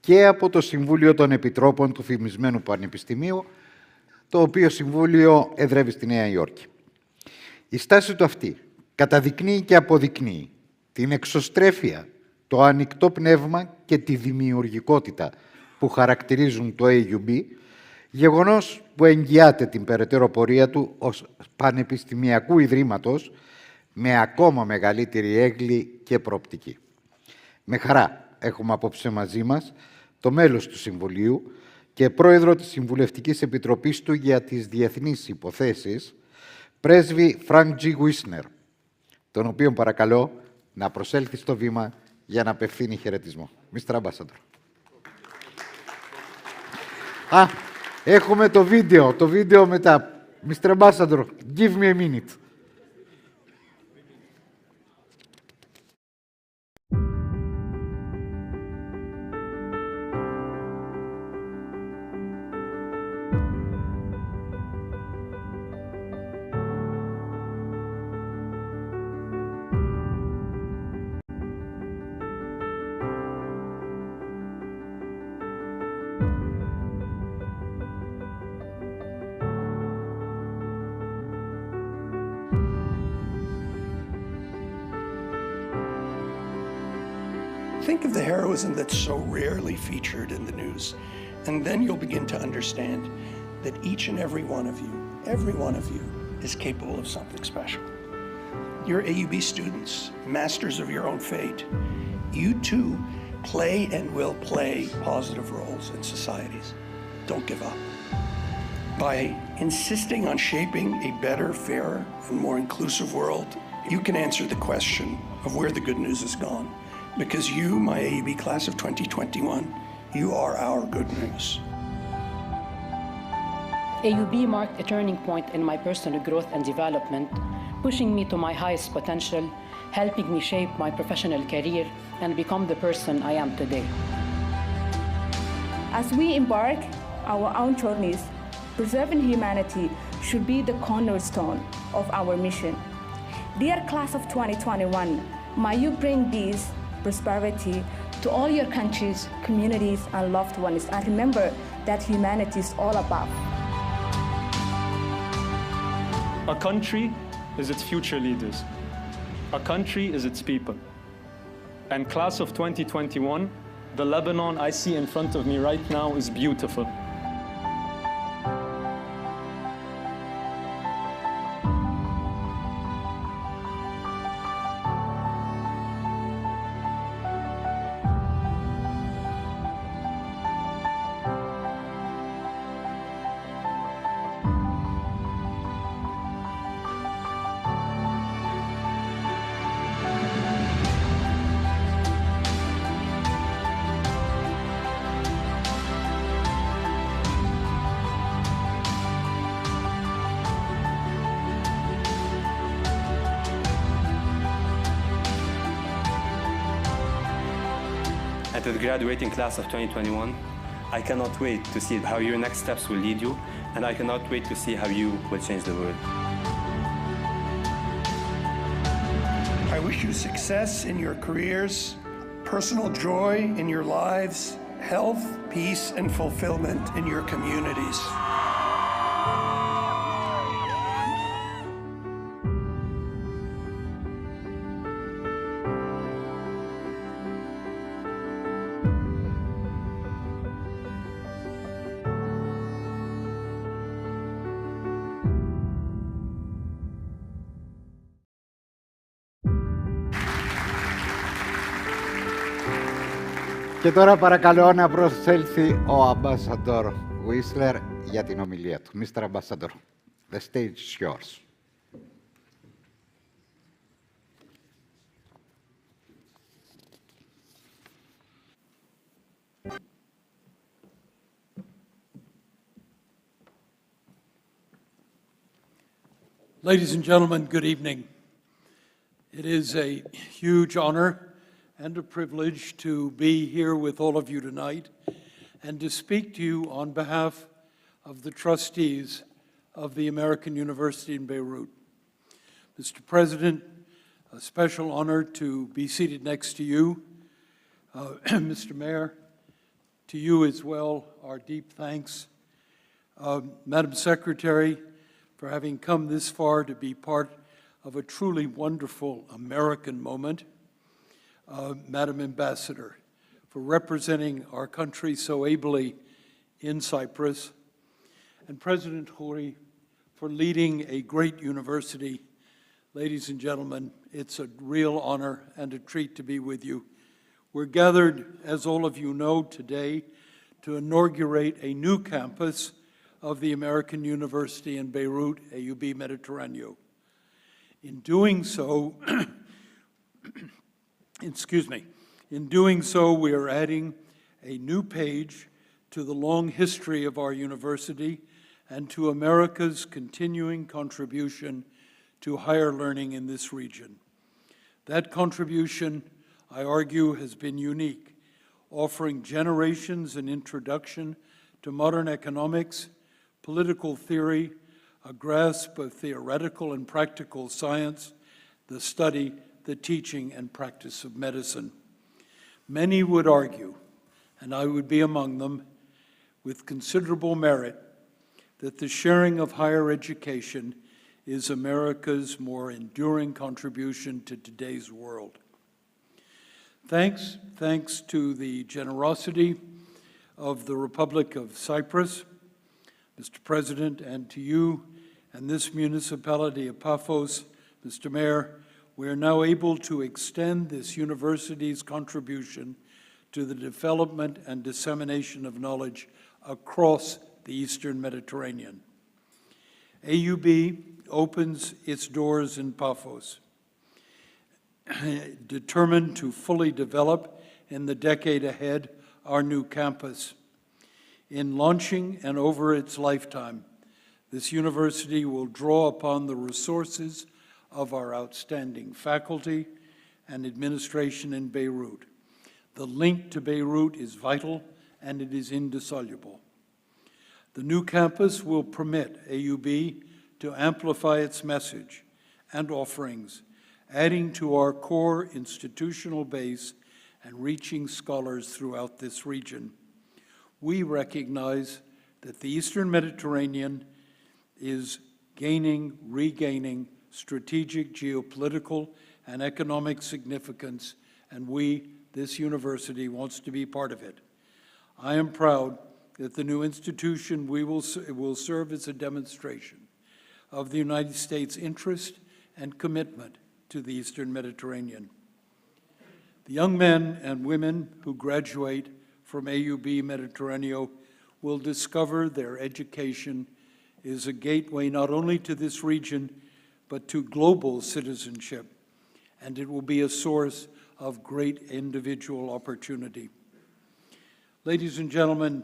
και από το Συμβούλιο των Επιτρόπων του φημισμένου Πανεπιστημίου, το οποίο Συμβούλιο εδρεύει στη Νέα Υόρκη. Η στάση του αυτή καταδεικνύει και αποδεικνύει την εξωστρέφεια το ανοιχτό πνεύμα και τη δημιουργικότητα που χαρακτηρίζουν το AUB, γεγονός που εγγυάται την περαιτέρω πορεία του ως πανεπιστημιακού ιδρύματος με ακόμα μεγαλύτερη έγκλη και προοπτική. Με χαρά έχουμε απόψε μαζί μας το μέλος του Συμβουλίου και πρόεδρο της Συμβουλευτικής Επιτροπής του για τις Διεθνείς Υποθέσεις, πρέσβη Frank G. Wisner, τον οποίον παρακαλώ να προσέλθει στο βήμα για να απευθύνει χαιρετισμό. Mr. Ambassador. Έχουμε το βίντεο μετά. Mr. Ambassador, give me a minute. Think of the heroism that's so rarely featured in the news, and then you'll begin to understand that each and every one of you, is capable of something special. You're AUB students, masters of your own fate. You too play and will play positive roles in societies. Don't give up. By insisting on shaping a better, fairer, and more inclusive world, you can answer the question of where the good news has gone. Because you, my AUB class of 2021, you are our good news. AUB marked a turning point in my personal growth and development, pushing me to my highest potential, helping me shape my professional career and become the person I am today. As we embark our own journeys, preserving humanity should be the cornerstone of our mission. Dear class of 2021, may you bring peace, prosperity to all your countries, communities, and loved ones. And remember that humanity is all above. A country is its future leaders. A country is its people. And class of 2021, the Lebanon I see in front of me right now is beautiful. And to the graduating class of 2021, I cannot wait to see how your next steps will lead you, and I cannot wait to see how you will change the world. I wish you success in your careers, personal joy in your lives, health, peace, and fulfillment in your communities. Και τώρα παρακαλώ να προσέλθει ο Ambassador Whistler για την ομιλία του. Mr. Ambassador, the stage is yours. Ladies and gentlemen, good evening. It is a huge honor and a privilege to be here with all of you tonight and to speak to you on behalf of the trustees of the American University in Beirut. Mr. President, a special honor to be seated next to you. Mr. Mayor, to you as well, our deep thanks. Madam Secretary, for having come this far to be part of a truly wonderful American moment. Madam Ambassador, for representing our country so ably in Cyprus, and President Khoury, for leading a great university. Ladies and gentlemen, it's a real honor and a treat to be with you. We're gathered, as all of you know, today to inaugurate a new campus of the American University in Beirut, AUB Mediterraneo. In doing so, we are adding a new page to the long history of our university and to America's continuing contribution to higher learning in this region. That contribution, I argue, has been unique, offering generations an introduction to modern economics, political theory, a grasp of theoretical and practical science, the study, the teaching, and practice of medicine. Many would argue, and I would be among them, with considerable merit, that the sharing of higher education is America's more enduring contribution to today's world. Thanks to the generosity of the Republic of Cyprus, Mr. President, and to you and this municipality of Paphos, Mr. Mayor, we are now able to extend this university's contribution to the development and dissemination of knowledge across the Eastern Mediterranean. AUB opens its doors in Paphos, determined to fully develop in the decade ahead our new campus. In launching and over its lifetime, this university will draw upon the resources of our outstanding faculty and administration in Beirut. The link to Beirut is vital and it is indissoluble. The new campus will permit AUB to amplify its message and offerings, adding to our core institutional base and reaching scholars throughout this region. We recognize that the Eastern Mediterranean is regaining strategic, geopolitical, and economic significance, and this university, wants to be part of it. I am proud that the new institution will serve as a demonstration of the United States' interest and commitment to the Eastern Mediterranean. The young men and women who graduate from AUB Mediterraneo will discover their education is a gateway not only to this region, but to global citizenship, and it will be a source of great individual opportunity. Ladies and gentlemen,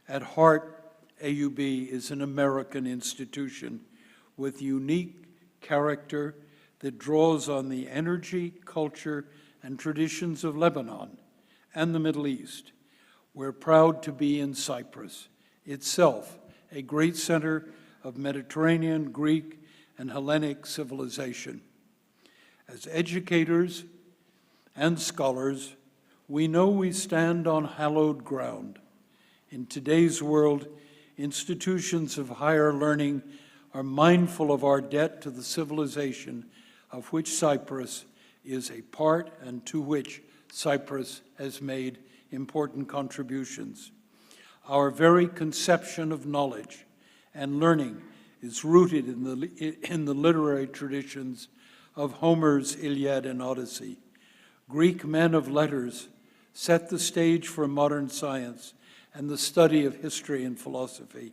at heart, AUB is an American institution with unique character that draws on the energy, culture, and traditions of Lebanon and the Middle East. We're proud to be in Cyprus, itself a great center of Mediterranean, Greek, and Hellenic civilization. As educators and scholars, we know we stand on hallowed ground. In today's world, institutions of higher learning are mindful of our debt to the civilization of which Cyprus is a part and to which Cyprus has made important contributions. Our very conception of knowledge and learning is rooted in the literary traditions of Homer's Iliad and Odyssey. Greek men of letters set the stage for modern science and the study of history and philosophy.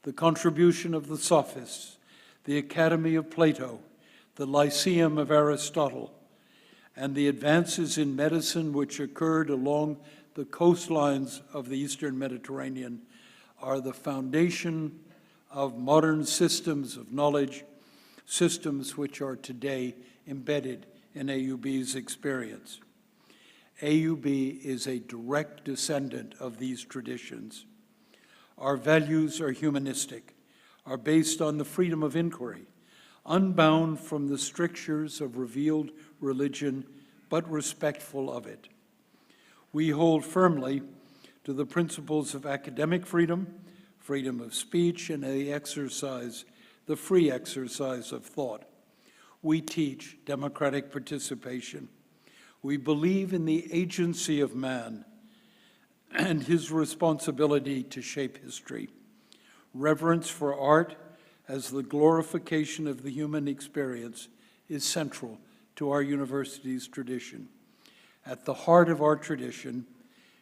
The contribution of the sophists, the Academy of Plato, the Lyceum of Aristotle, and the advances in medicine which occurred along the coastlines of the Eastern Mediterranean are the foundation of modern systems of knowledge, systems which are today embedded in AUB's experience. AUB is a direct descendant of these traditions. Our values are humanistic, are based on the freedom of inquiry, unbound from the strictures of revealed religion, but respectful of it. We hold firmly to the principles of academic freedom, freedom of speech, and the free exercise of thought. We teach democratic participation. We believe in the agency of man and his responsibility to shape history. Reverence for art as the glorification of the human experience is central to our university's tradition. At the heart of our tradition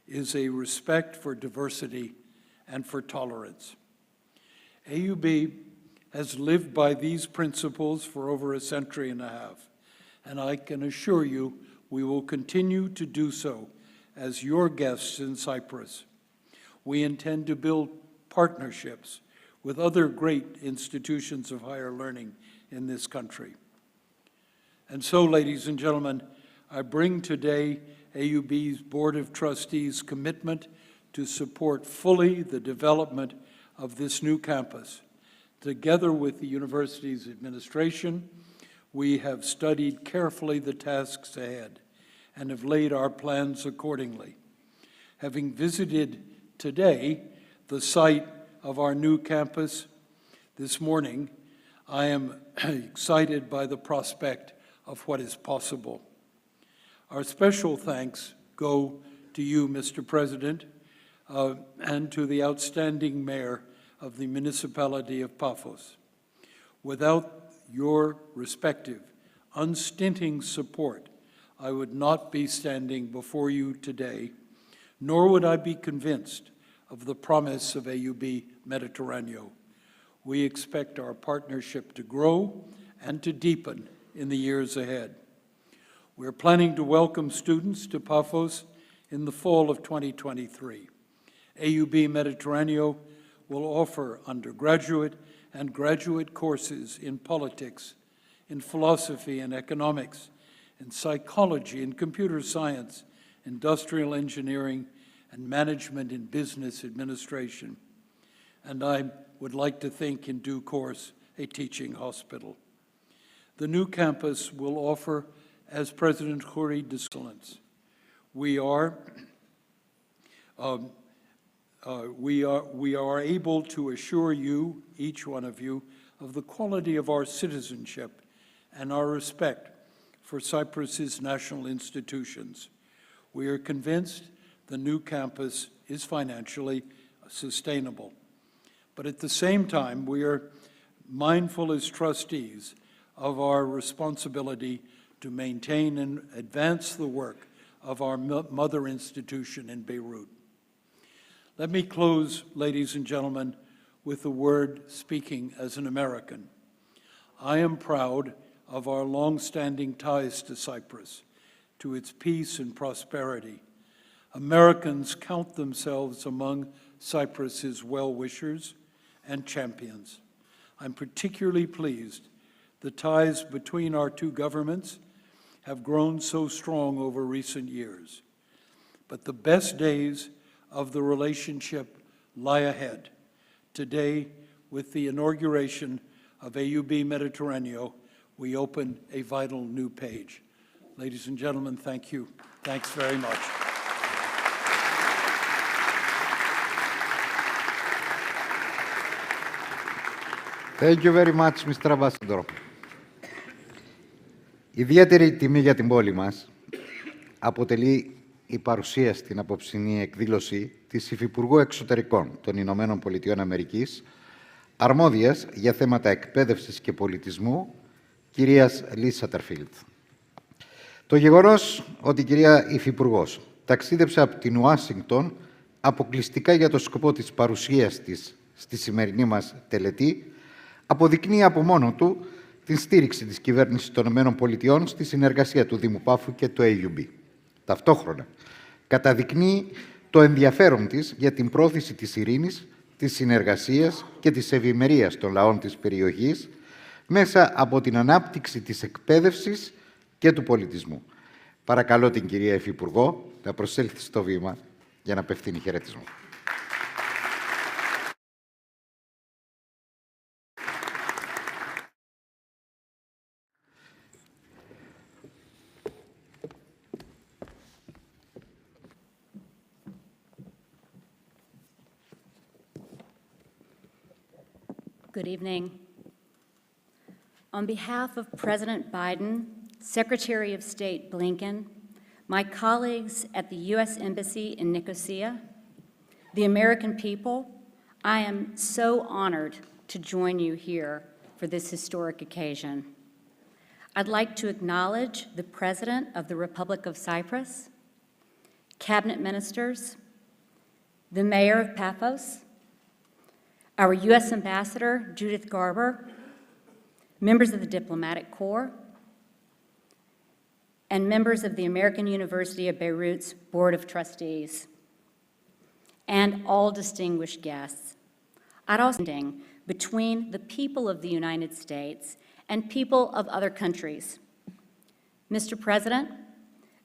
is a respect for diversity and for tolerance. AUB has lived by these principles for over a century and a half, and I can assure you we will continue to do so as your guests in Cyprus. We intend to build partnerships with other great institutions of higher learning in this country. And so, ladies and gentlemen, I bring today AUB's Board of Trustees' commitment to support fully the development of this new campus. Together with the university's administration, we have studied carefully the tasks ahead and have laid our plans accordingly. Having visited today the site of our new campus this morning, I am excited by the prospect of what is possible. Our special thanks go to you, Mr. President, and to the outstanding mayor of the municipality of Πάφου. Without your respective, unstinting support, I would not be standing before you today, nor would I be convinced of the promise of AUB Mediterraneo. We expect our partnership to grow and to deepen in the years ahead. We're planning to welcome students to Πάφου in the fall of 2023. AUB Mediterraneo will offer undergraduate and graduate courses in politics, in philosophy and economics, in psychology and computer science, industrial engineering, and management in business administration. And I would like to think in due course a teaching hospital. The new campus will offer, as President Khoury excellence. We are able to assure you, each one of you, of the quality of our citizenship and our respect for Cyprus's national institutions. We are convinced the new campus is financially sustainable. But at the same time, we are mindful as trustees of our responsibility to maintain and advance the work of our mother institution in Beirut. Let me close, ladies and gentlemen, with the word speaking as an American. I am proud of our long-standing ties to Cyprus, to its peace and prosperity. Americans count themselves among Cyprus's well-wishers and champions. I'm particularly pleased the ties between our two governments have grown so strong over recent years. But the best days of the relationship lie ahead. Today, with the inauguration of AUB Mediterraneo, we open a vital new page. Ladies and gentlemen, thank you. Thanks very much. Thank you very much, Mr. Ambassador. Ιδιαίτερη τιμή για την πόλη μας αποτελεί η παρουσία στην απόψινή εκδήλωση της Υφυπουργού Εξωτερικών των Ηνωμένων Πολιτειών Αμερικής, αρμόδιας για θέματα εκπαίδευσης και πολιτισμού, κυρίας Λις Σάτερφιλντ. Το γεγονός ότι η κυρία Υφυπουργός ταξίδεψε από την Ουάσιγκτον αποκλειστικά για το σκοπό της παρουσίας της στη σημερινή μας τελετή αποδεικνύει από μόνο του την στήριξη της κυβέρνησης των ΗΠΑ στη συνεργασία του Δήμου Πάφου και του AUB. Ταυτόχρονα, καταδεικνύει το ενδιαφέρον της για την πρόθεση της ειρήνης, της συνεργασίας και της ευημερίας των λαών της περιοχής μέσα από την ανάπτυξη της εκπαίδευσης και του πολιτισμού. Παρακαλώ την κυρία Υφυπουργό να προσέλθει στο βήμα για να απευθύνει χαιρετισμό. Good evening. On behalf of President Biden, Secretary of State Blinken, my colleagues at the U.S. Embassy in Nicosia, the American people, I am so honored to join you here for this historic occasion. I'd like to acknowledge the President of the Republic of Cyprus, cabinet ministers, the mayor of Paphos, our U.S. Ambassador, Judith Garber, members of the Diplomatic Corps, and members of the American University of Beirut's Board of Trustees, and all distinguished guests. I'd also between the people of the United States and people of other countries. Mr. President,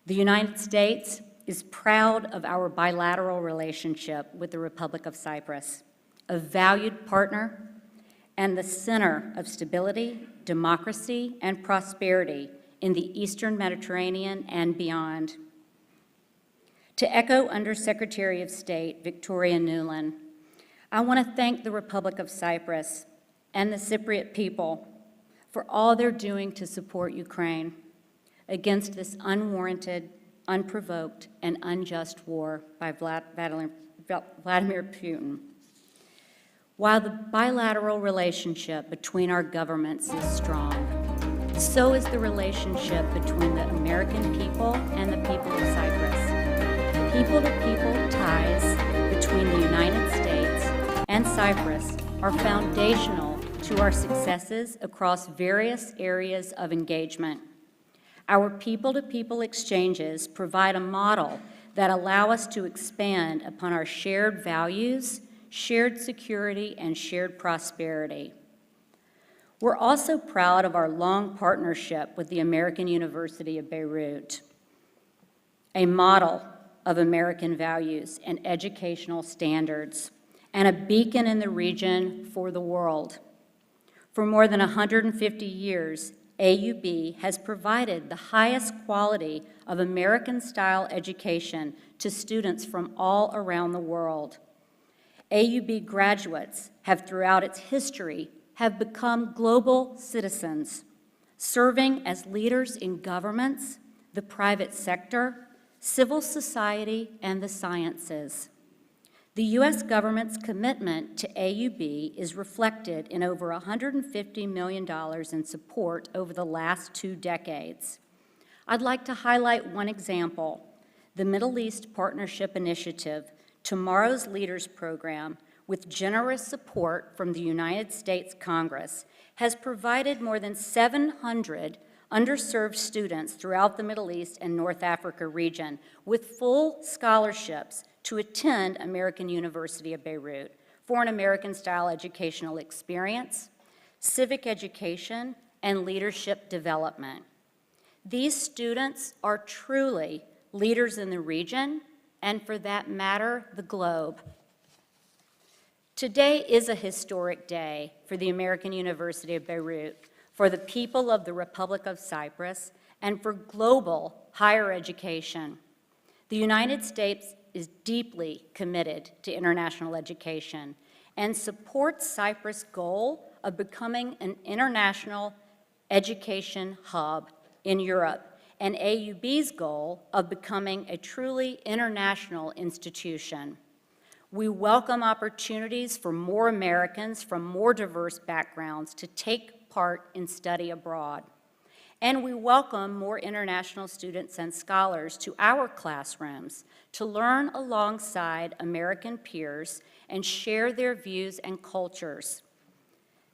the United States is proud of our bilateral relationship with the Republic of Cyprus, a valued partner and the center of stability, democracy, and prosperity in the Eastern Mediterranean and beyond. To echo Undersecretary of State Victoria Nuland, I want to thank the Republic of Cyprus and the Cypriot people for all they're doing to support Ukraine against this unwarranted, unprovoked, and unjust war by Vladimir Putin. While the bilateral relationship between our governments is strong, so is the relationship between the American people and the people of Cyprus. People-to-people ties between the United States and Cyprus are foundational to our successes across various areas of engagement. Our people-to-people exchanges provide a model that allow us to expand upon our shared values, shared security, and shared prosperity. We're also proud of our long partnership with the American University of Beirut, a model of American values and educational standards, and a beacon in the region for the world. For more than 150 years, AUB has provided the highest quality of American-style education to students from all around the world. AUB graduates have, throughout its history, have become global citizens, serving as leaders in governments, the private sector, civil society, and the sciences. The U.S. government's commitment to AUB is reflected in over $150 million in support over the last 2 decades. I'd like to highlight one example, the Middle East Partnership Initiative, Tomorrow's Leaders Program, with generous support from the United States Congress, has provided more than 700 underserved students throughout the Middle East and North Africa region with full scholarships to attend American University of Beirut for an American-style educational experience, civic education, and leadership development. These students are truly leaders in the region, and for that matter, the globe. Today is a historic day for the American University of Beirut, for the people of the Republic of Cyprus, and for global higher education. The United States is deeply committed to international education and supports Cyprus' goal of becoming an international education hub in Europe, and AUB's goal of becoming a truly international institution. We welcome opportunities for more Americans from more diverse backgrounds to take part in study abroad. And we welcome more international students and scholars to our classrooms to learn alongside American peers and share their views and cultures.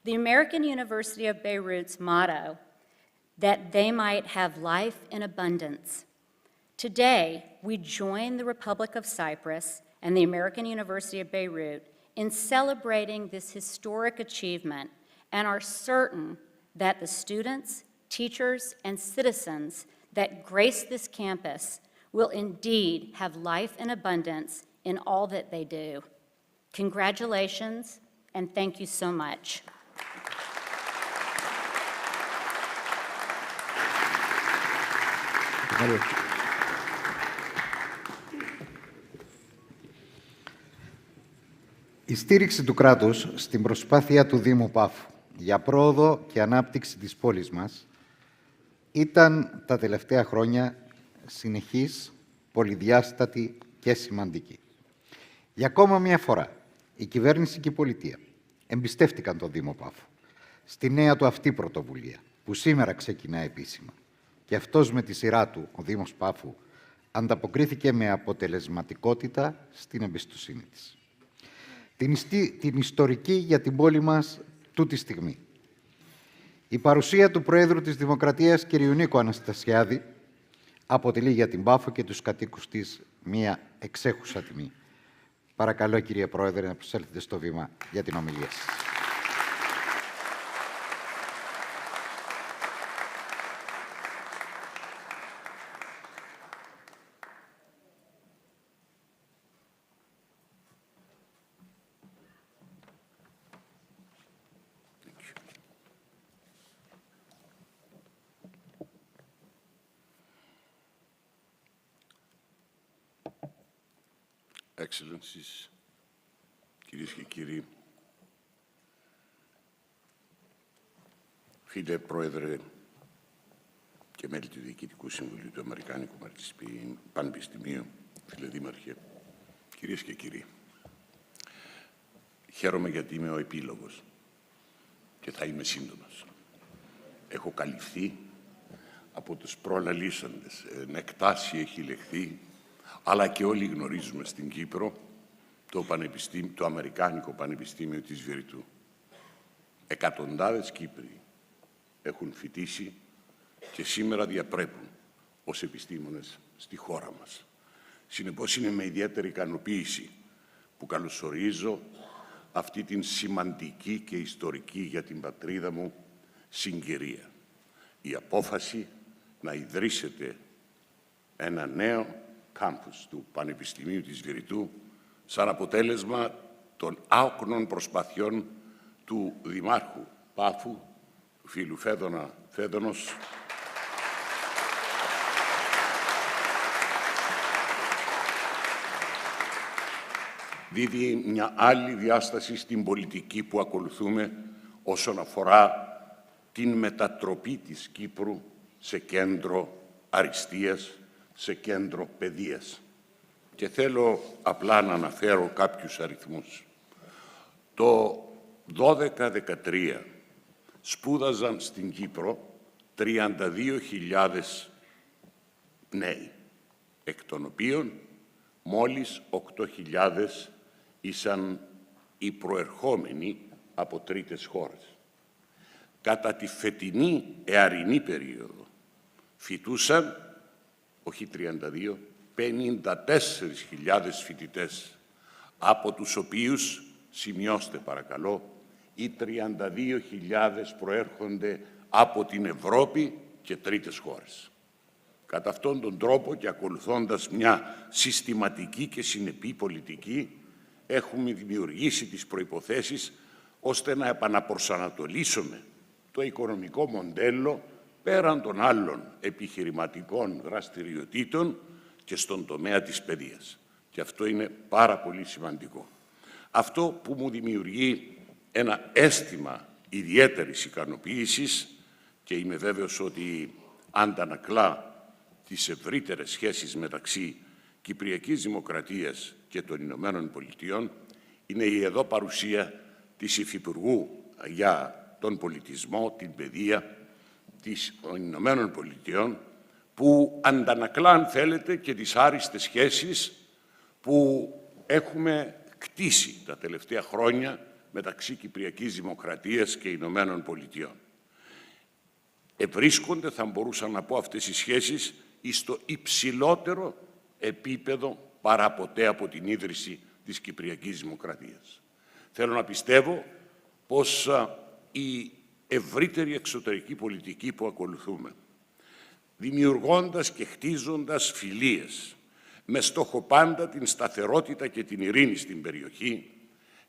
The American University of Beirut's motto, that they might have life in abundance. Today, we join the Republic of Cyprus and the American University of Beirut in celebrating this historic achievement and are certain that the students, teachers, and citizens that grace this campus will indeed have life in abundance in all that they do. Congratulations, and thank you so much. Η στήριξη του κράτους στην προσπάθεια του Δήμου Πάφου για πρόοδο και ανάπτυξη της πόλης μας ήταν τα τελευταία χρόνια συνεχής, πολυδιάστατη και σημαντική. Για ακόμα μια φορά, η κυβέρνηση και η πολιτεία εμπιστεύτηκαν τον Δήμο Πάφου στη νέα του αυτή πρωτοβουλία, που σήμερα ξεκινά επίσημα. Και αυτός με τη σειρά του, ο Δήμος Πάφου, ανταποκρίθηκε με αποτελεσματικότητα στην εμπιστοσύνη της. Την ιστορική για την πόλη μας τούτη στιγμή. Η παρουσία του Προέδρου της Δημοκρατίας, κ. Νίκο Αναστασιάδη, αποτελεί για την Πάφο και τους κατοίκους της μία εξέχουσα τιμή. Παρακαλώ, κύριε Πρόεδρε, να προσέλθετε στο βήμα για την ομιλία σας. Excellencies, κυρίες και κύριοι, φίλε Πρόεδρε και μέλη του Διοικητικού Συμβουλίου του Αμερικάνικου Πανεπιστημίου, φίλε Δήμαρχε, κυρίες και κύριοι, χαίρομαι γιατί είμαι ο επίλογος και θα είμαι σύντομος. Έχω καλυφθεί από τους προλαλήσαντες, νεκτάση έχει λεχθεί, αλλά και όλοι γνωρίζουμε στην Κύπρο το Αμερικάνικο Πανεπιστήμιο της Βηρυτού. Εκατοντάδες Κύπροι έχουν φοιτήσει και σήμερα διαπρέπουν ως επιστήμονες στη χώρα μας. Συνεπώς είναι με ιδιαίτερη ικανοποίηση που καλωσορίζω αυτή την σημαντική και ιστορική για την πατρίδα μου συγκυρία. Η απόφαση να ιδρύσετε ένα νέο κάμπους του Πανεπιστημίου της Βηρυτού σαν αποτέλεσμα των άοκνων προσπαθειών του Δημάρχου Πάφου, του φίλου Φέδωνος, δίδει μια άλλη διάσταση στην πολιτική που ακολουθούμε όσον αφορά την μετατροπή της Κύπρου σε κέντρο αριστείας, σε κέντρο παιδείας. Και θέλω απλά να αναφέρω κάποιους αριθμούς. Το 12-13 σπούδαζαν στην Κύπρο 32.000 νέοι, εκ των οποίων μόλις 8.000 ήσαν οι προερχόμενοι από τρίτες χώρες. Κατά τη φετινή εαρινή περίοδο φοιτούσαν, όχι 32, 54.000 φοιτητές, από τους οποίους, σημειώστε παρακαλώ, οι 32.000 προέρχονται από την Ευρώπη και τρίτες χώρες. Κατά αυτόν τον τρόπο και ακολουθώντας μια συστηματική και συνεπή πολιτική, έχουμε δημιουργήσει τις προϋποθέσεις ώστε να επαναπροσανατολίσουμε το οικονομικό μοντέλο πέραν των άλλων επιχειρηματικών δραστηριοτήτων και στον τομέα της παιδείας. Και αυτό είναι πάρα πολύ σημαντικό. Αυτό που μου δημιουργεί ένα αίσθημα ιδιαίτερης ικανοποίησης, και είμαι βέβαιος ότι αντανακλά τις ευρύτερες σχέσεις μεταξύ Κυπριακής Δημοκρατίας και των Ηνωμένων Πολιτειών, είναι η εδώ παρουσία της Υφυπουργού για τον πολιτισμό, την παιδεία των Ηνωμένων Πολιτειών, που αντανακλά, αν θέλετε, και τις άριστες σχέσεις που έχουμε κτίσει τα τελευταία χρόνια μεταξύ Κυπριακής Δημοκρατίας και Ηνωμένων Πολιτειών. Ευρίσκονται, θα μπορούσα να πω, αυτές οι σχέσεις στο υψηλότερο επίπεδο παραποτέ από την ίδρυση της Κυπριακής Δημοκρατίας. Θέλω να πιστεύω πως η ευρύτερη εξωτερική πολιτική που ακολουθούμε, δημιουργώντας και χτίζοντας φιλίες, με στόχο πάντα την σταθερότητα και την ειρήνη στην περιοχή,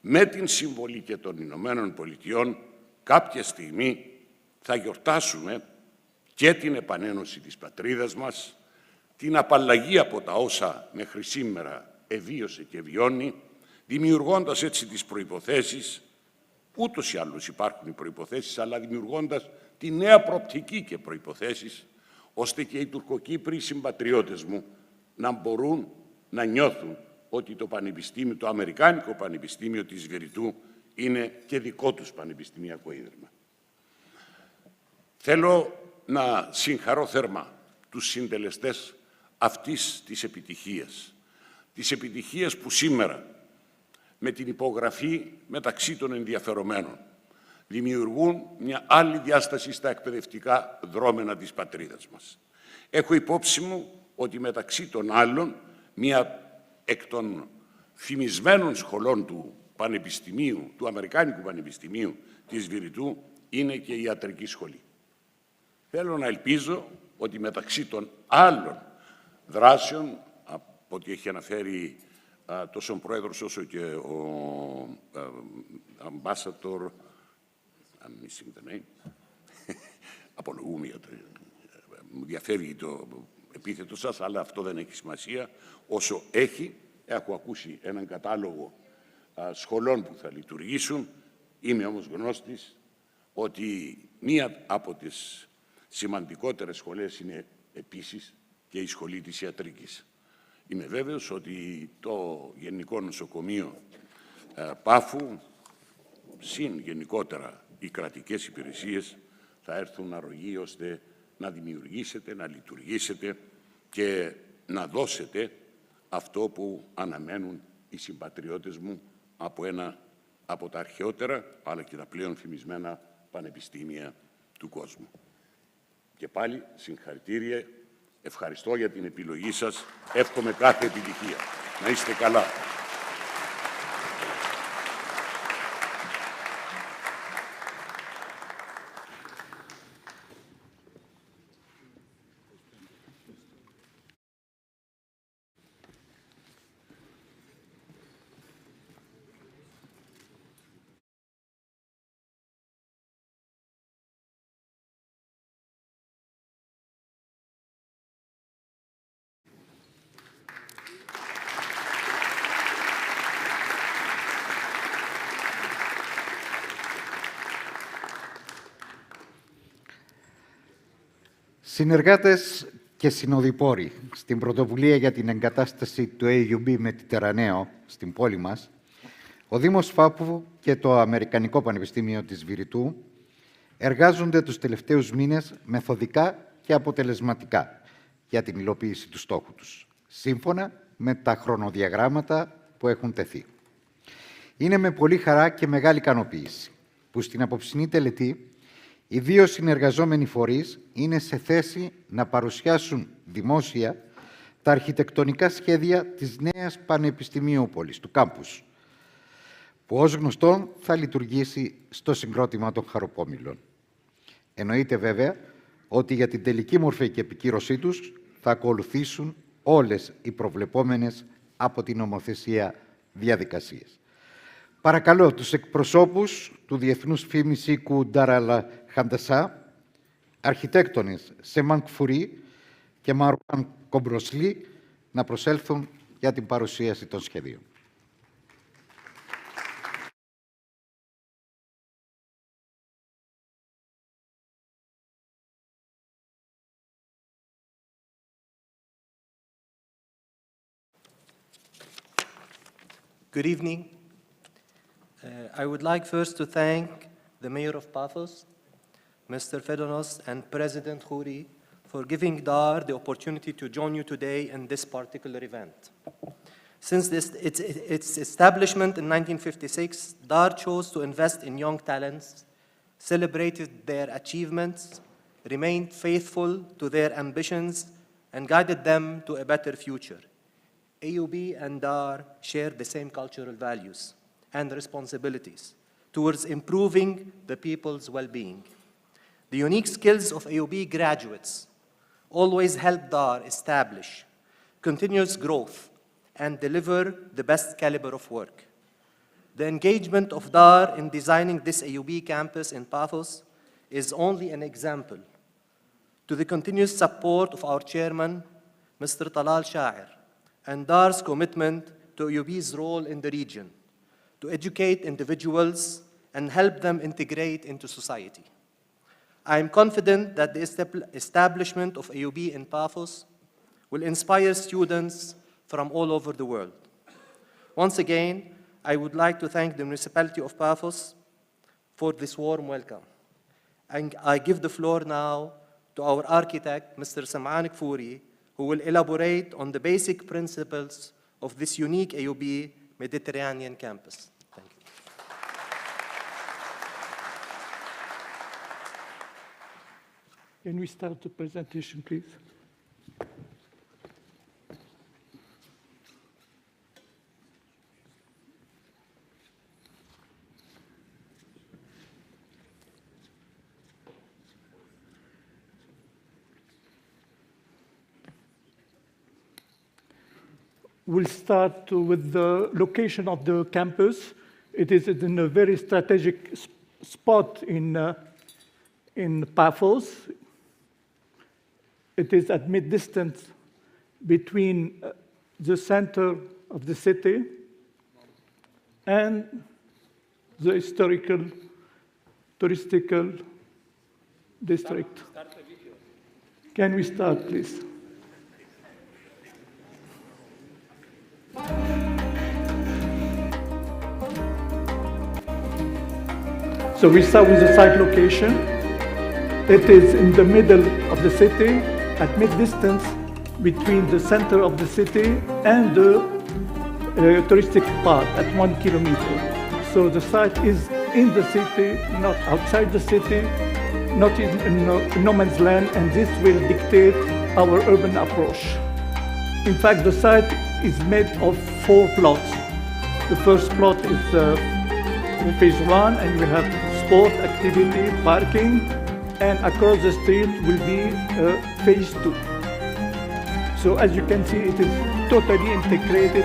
με την συμβολή και των Ηνωμένων Πολιτειών, κάποια στιγμή θα γιορτάσουμε και την επανένωση της πατρίδας μας, την απαλλαγή από τα όσα μέχρι σήμερα εβίωσε και βιώνει, δημιουργώντας έτσι τις προϋποθέσεις, ούτως ή άλλως υπάρχουν οι προϋποθέσεις, αλλά δημιουργώντας τη νέα προοπτική και προϋποθέσεις, ώστε και οι Τουρκοκύπροι συμπατριώτες μου να μπορούν να νιώθουν ότι το Πανεπιστήμιο, το Αμερικάνικο Πανεπιστήμιο της Βηρυτού είναι και δικό τους πανεπιστημιακό ίδρυμα. Θέλω να συγχαρώ θερμά τους συντελεστές αυτής της επιτυχίας που σήμερα με την υπογραφή μεταξύ των ενδιαφερομένων δημιουργούν μια άλλη διάσταση στα εκπαιδευτικά δρόμενα της πατρίδας μας. Έχω υπόψη μου ότι μεταξύ των άλλων μια εκ των φημισμένων σχολών του Πανεπιστημίου, του Αμερικάνικου Πανεπιστημίου της Βηρυτού είναι και η ιατρική σχολή. Θέλω να ελπίζω ότι μεταξύ των άλλων δράσεων, από ό,τι έχει αναφέρει τόσο ο Πρόεδρος όσο και ο Ambassador, I'm missing the name, απολογούμε για το, μου διαφεύγει το επίθετο σας, αλλά αυτό δεν έχει σημασία. Όσο έχω ακούσει έναν κατάλογο σχολών που θα λειτουργήσουν, είμαι όμως γνώστης ότι μία από τις σημαντικότερες σχολές είναι επίσης και η σχολή της ιατρικής. Είμαι βέβαιος ότι το Γενικό Νοσοκομείο Πάφου, συν γενικότερα οι κρατικές υπηρεσίες, θα έρθουν αρρωγοί ώστε να δημιουργήσετε, να λειτουργήσετε και να δώσετε αυτό που αναμένουν οι συμπατριώτες μου από ένα από τα αρχαιότερα, αλλά και τα πλέον φημισμένα πανεπιστήμια του κόσμου. Και πάλι συγχαρητήρια, ευχαριστώ για την επιλογή σας, εύχομαι κάθε επιτυχία. Να είστε καλά. Συνεργάτες και συνοδοιπόροι στην πρωτοβουλία για την εγκατάσταση του AUB Mediterraneo στην πόλη μας, ο Δήμος Πάφου και το Αμερικανικό Πανεπιστήμιο της Βηρυτού εργάζονται τους τελευταίους μήνες μεθοδικά και αποτελεσματικά για την υλοποίηση του στόχου τους, σύμφωνα με τα χρονοδιαγράμματα που έχουν τεθεί. Είναι με πολύ χαρά και μεγάλη ικανοποίηση που στην απόψινή τελετή οι δύο συνεργαζόμενοι φορείς είναι σε θέση να παρουσιάσουν δημόσια τα αρχιτεκτονικά σχέδια της νέας Πανεπιστημιούπολης, του κάμπους, που ως γνωστόν θα λειτουργήσει στο συγκρότημα των Χαροπόμηλων. Εννοείται βέβαια ότι για την τελική μορφή και επικύρωσή τους θα ακολουθήσουν όλες οι προβλεπόμενες από την νομοθεσία διαδικασίες. Παρακαλώ τους εκπροσώπους του Διεθνούς Φήμης Οίκου Ντάραλα Χαντασά, αρχιτέκτονες Σεμάν Κφουρί και Μαρουάν Κομπροσλή να προσέλθουν για την παρουσίαση των σχεδίων. Good evening. I would like first to thank the Mayor of Paphos, Mr. Fedonos, and President Khouri for giving DAR the opportunity to join you today in this particular event. Since its establishment in 1956, DAR chose to invest in young talents, celebrated their achievements, remained faithful to their ambitions, and guided them to a better future. AUB and DAR share the same cultural values and responsibilities towards improving the people's well-being. The unique skills of AUB graduates always help DAR establish continuous growth and deliver the best caliber of work. The engagement of DAR in designing this AUB campus in Paphos is only an example to the continuous support of our chairman, Mr. Talal Sha'ir, and DAR's commitment to AUB's role in the region, to educate individuals and help them integrate into society. I am confident that the establishment of AUB in Paphos will inspire students from all over the world. Once again, I would like to thank the municipality of Paphos for this warm welcome. And I give the floor now to our architect, Mr. Ammeraniku, who will elaborate on the basic principles of this unique AUB Mediterranean campus. Thank you. Can we start the presentation, please? We'll start with the location of the campus. It is in a very strategic spot in Paphos. It is at mid-distance between the center of the city and the historical, touristical district. Can we start, please? So we start with the site location. It is in the middle of the city, at mid-distance between the center of the city and the touristic part at 1 kilometer. So the site is in the city, not outside the city, not in no man's land, and this will dictate our urban approach. In fact, the site is made of 4 plots. The first plot is phase 1, and we have sport, activity, parking, and across the street will be phase 2. So as you can see, it is totally integrated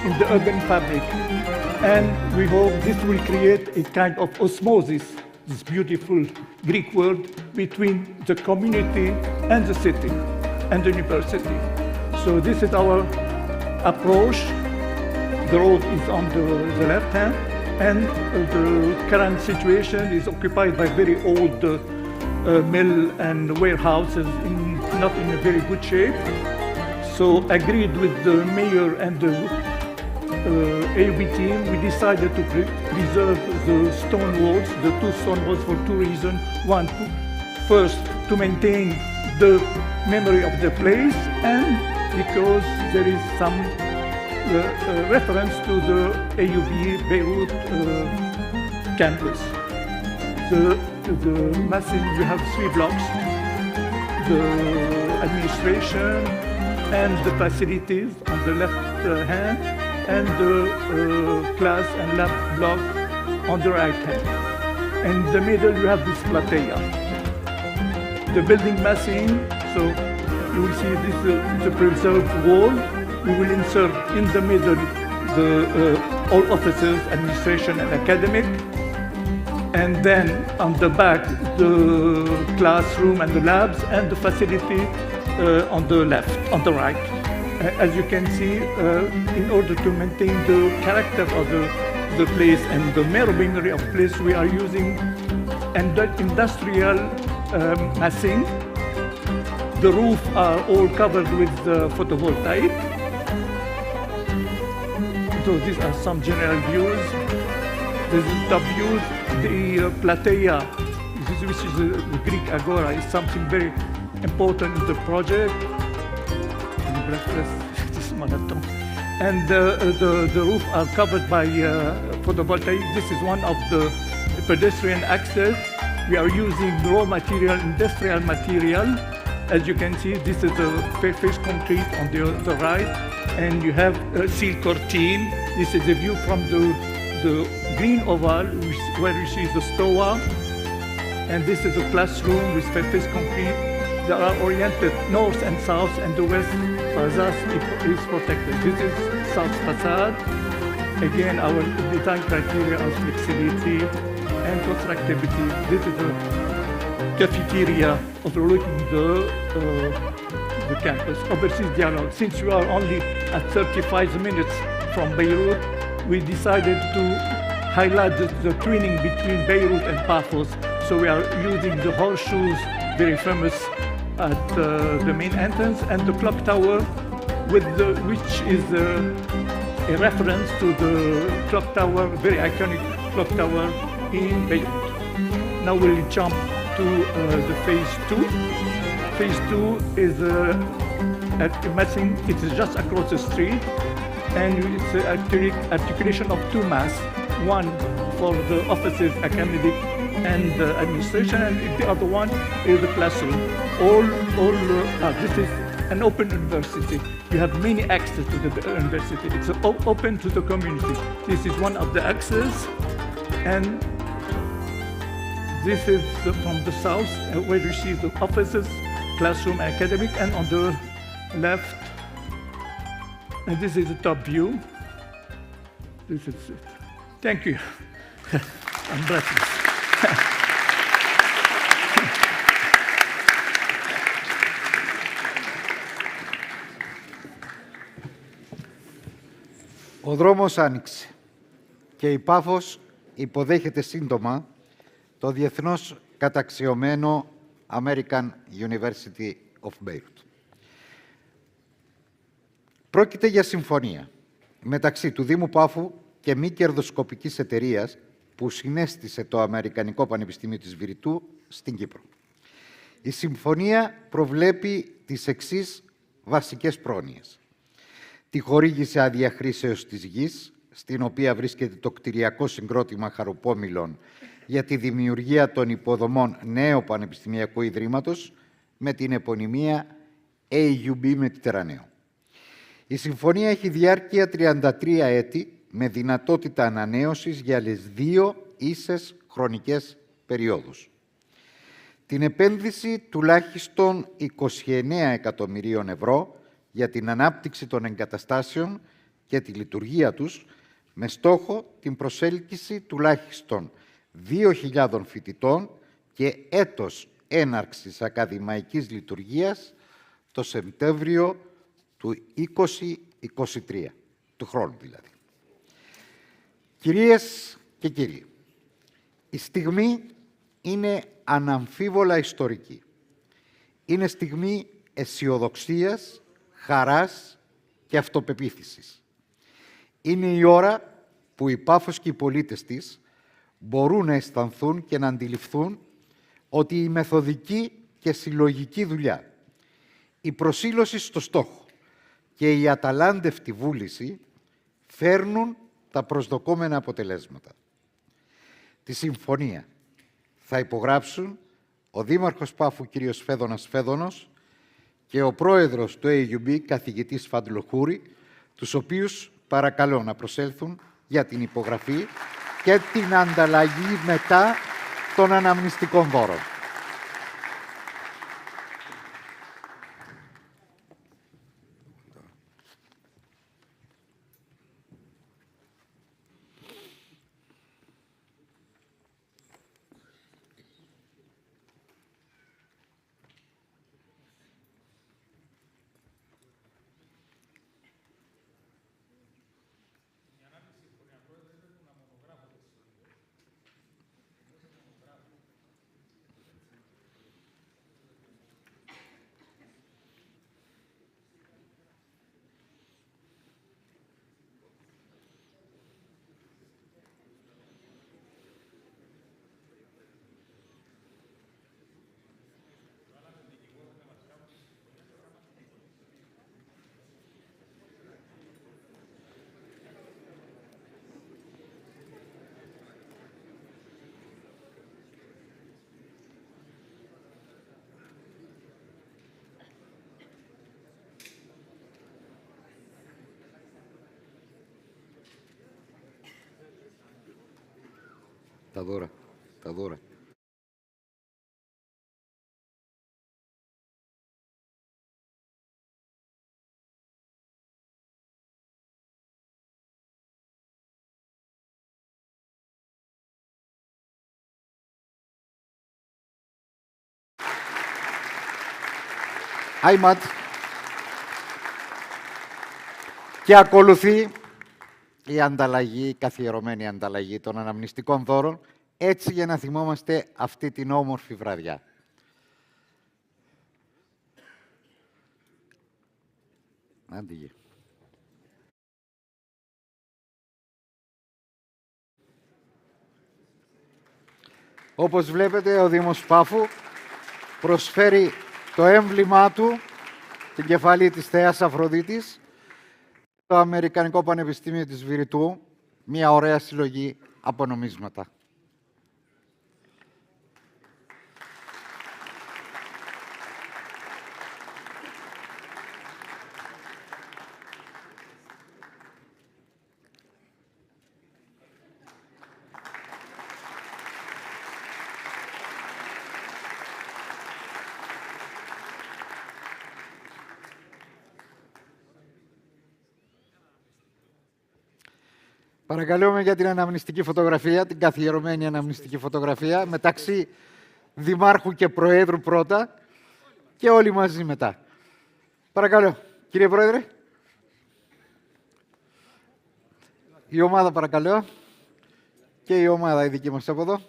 in the urban fabric. And we hope this will create a kind of osmosis, this beautiful Greek word, between the community and the city and the university. So this is our approach. The road is on the left hand, and the current situation is occupied by very old mill and warehouses not in a very good shape. So agreed with the mayor and the AUB team, we decided to preserve the stone walls, the 2 stone walls, for 2 reasons. One, first, to maintain the memory of the place, and because there is some reference to the AUB Beirut campus. The massing, we have 3 blocks: the administration and the facilities on the left hand, and the class and lab block on the right hand. In the middle, you have this platea. The building massing, so you will see this is a preserved wall. We will insert in the middle all offices, administration and academic, and then on the back the classroom and the labs, and the facility on the left, on the right. As you can see, in order to maintain the character of the place and the memory of the place, we are using industrial massing. The roof are all covered with photovoltaic. So these are some general views. This is top views. The platea, which is the Greek agora, is something very important in the project. And the roof are covered by photovoltaic. This is one of the pedestrian access. We are using raw material, industrial material. As you can see, this is the face concrete on the right, and you have a steel curtain. This is a view from the green oval, where you see the stoa, and this is a classroom with face concrete. They are oriented north and south, and the west facade is protected. This is south facade. Again, our design criteria are flexibility and constructivity. This is a cafeteria overlooking the campus. Overseas dialogue. Since we are only at 35 minutes from Beirut, we decided to highlight the twinning between Beirut and Paphos. So we are using the horseshoes, very famous at the main entrance, and the clock tower, which is a reference to the clock tower, very iconic clock tower in Beirut. Now we'll jump to the phase 2. Phase 2 is imagine it is just across the street, and it's an articulation of two masks, one for the offices, academic and administration, and the other one is the classroom. This is an open university. You have many access to the university. It's open to the community. This is one of the access, and this is from the south, where you see the offices, classroom, academic, and on the left, and this is the top view. This is it. Thank you. I'm breathless. Ο δρόμος άνοιξε και η Πάφος υποδέχεται σύντομα το διεθνώς καταξιωμένο American University of Beirut. Πρόκειται για συμφωνία μεταξύ του Δήμου Πάφου και μη κερδοσκοπικής εταιρείας που συνέστησε το Αμερικανικό Πανεπιστημίου της Βηρυτού στην Κύπρο. Η συμφωνία προβλέπει τις εξής βασικές πρόνοιες. Τη χορήγηση άδεια χρήσεως της γης, στην οποία βρίσκεται το κτηριακό συγκρότημα Χαροπόμηλων για τη δημιουργία των υποδομών νέου Πανεπιστημιακού Ιδρύματος με την επωνυμία AUB Μετιτερανέο. Η συμφωνία έχει διάρκεια 33 έτη με δυνατότητα ανανέωσης για άλλες 2 ίσες χρονικές περιόδους. Την επένδυση τουλάχιστον 29 εκατομμυρίων ευρώ για την ανάπτυξη των εγκαταστάσεων και τη λειτουργία τους, με στόχο την προσέλκυση τουλάχιστον 2.000 φοιτητών και έτος έναρξης ακαδημαϊκής λειτουργίας το Σεπτέμβριο του 2023, του χρόνου δηλαδή. Κυρίες και κύριοι, η στιγμή είναι αναμφίβολα ιστορική. Είναι στιγμή αισιοδοξίας, χαράς και αυτοπεποίθησης. Είναι η ώρα που η Πάφος και οι πολίτες της μπορούν να αισθανθούν και να αντιληφθούν ότι η μεθοδική και συλλογική δουλειά, η προσήλωση στο στόχο και η αταλάντευτη βούληση φέρνουν τα προσδοκόμενα αποτελέσματα. Τη συμφωνία θα υπογράψουν ο Δήμαρχος Πάφου κ. Φέδωνας Φέδωνος και ο Πρόεδρος του AUB, καθηγητής Φαντλοχούρη, τους οποίους παρακαλώ να προσέλθουν για την υπογραφή και την ανταλλαγή μετά των αναμνηστικών δώρων. Τα δώρα. Άιματ. Και ακολουθεί η ανταλλαγή, η καθιερωμένη ανταλλαγή των αναμνηστικών δώρων έτσι για να θυμόμαστε αυτή την όμορφη βραδιά. Άντε. Όπως βλέπετε, ο Δήμος Πάφου προσφέρει το έμβλημά του, την κεφαλή της Θεάς Αφροδίτης, στο Αμερικανικό Πανεπιστημίο της Βηρυτού, μια ωραία συλλογή από νομίσματα. Παρακαλούμε για την αναμνηστική φωτογραφία, την καθιερωμένη αναμνηστική φωτογραφία, μεταξύ Δημάρχου και Προέδρου πρώτα και όλοι μαζί μετά. Παρακαλώ, κύριε Πρόεδρε. Η ομάδα παρακαλώ. Και η ομάδα η δική μας από εδώ.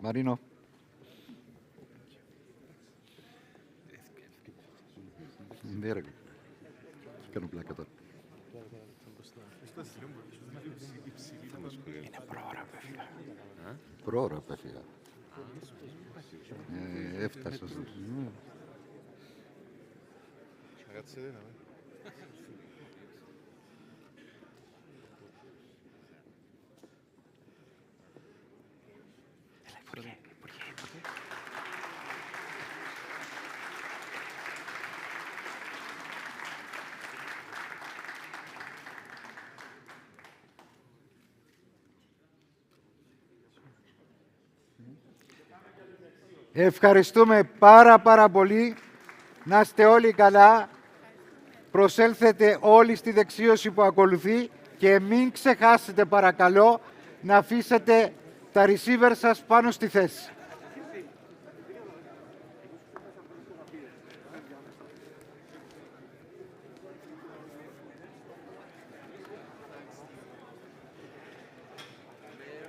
Μαρίνο. Ναι, ρε. Κάνω πλάκα τώρα. Είναι πρόωρα που έφυγα. Πρόωρα που έφυγα. Έφτασα. Ευχαριστούμε πάρα πολύ. Να είστε όλοι καλά. Προσέλθετε όλοι στη δεξίωση που ακολουθεί και μην ξεχάσετε παρακαλώ να αφήσετε τα receiver σας πάνω στη θέση.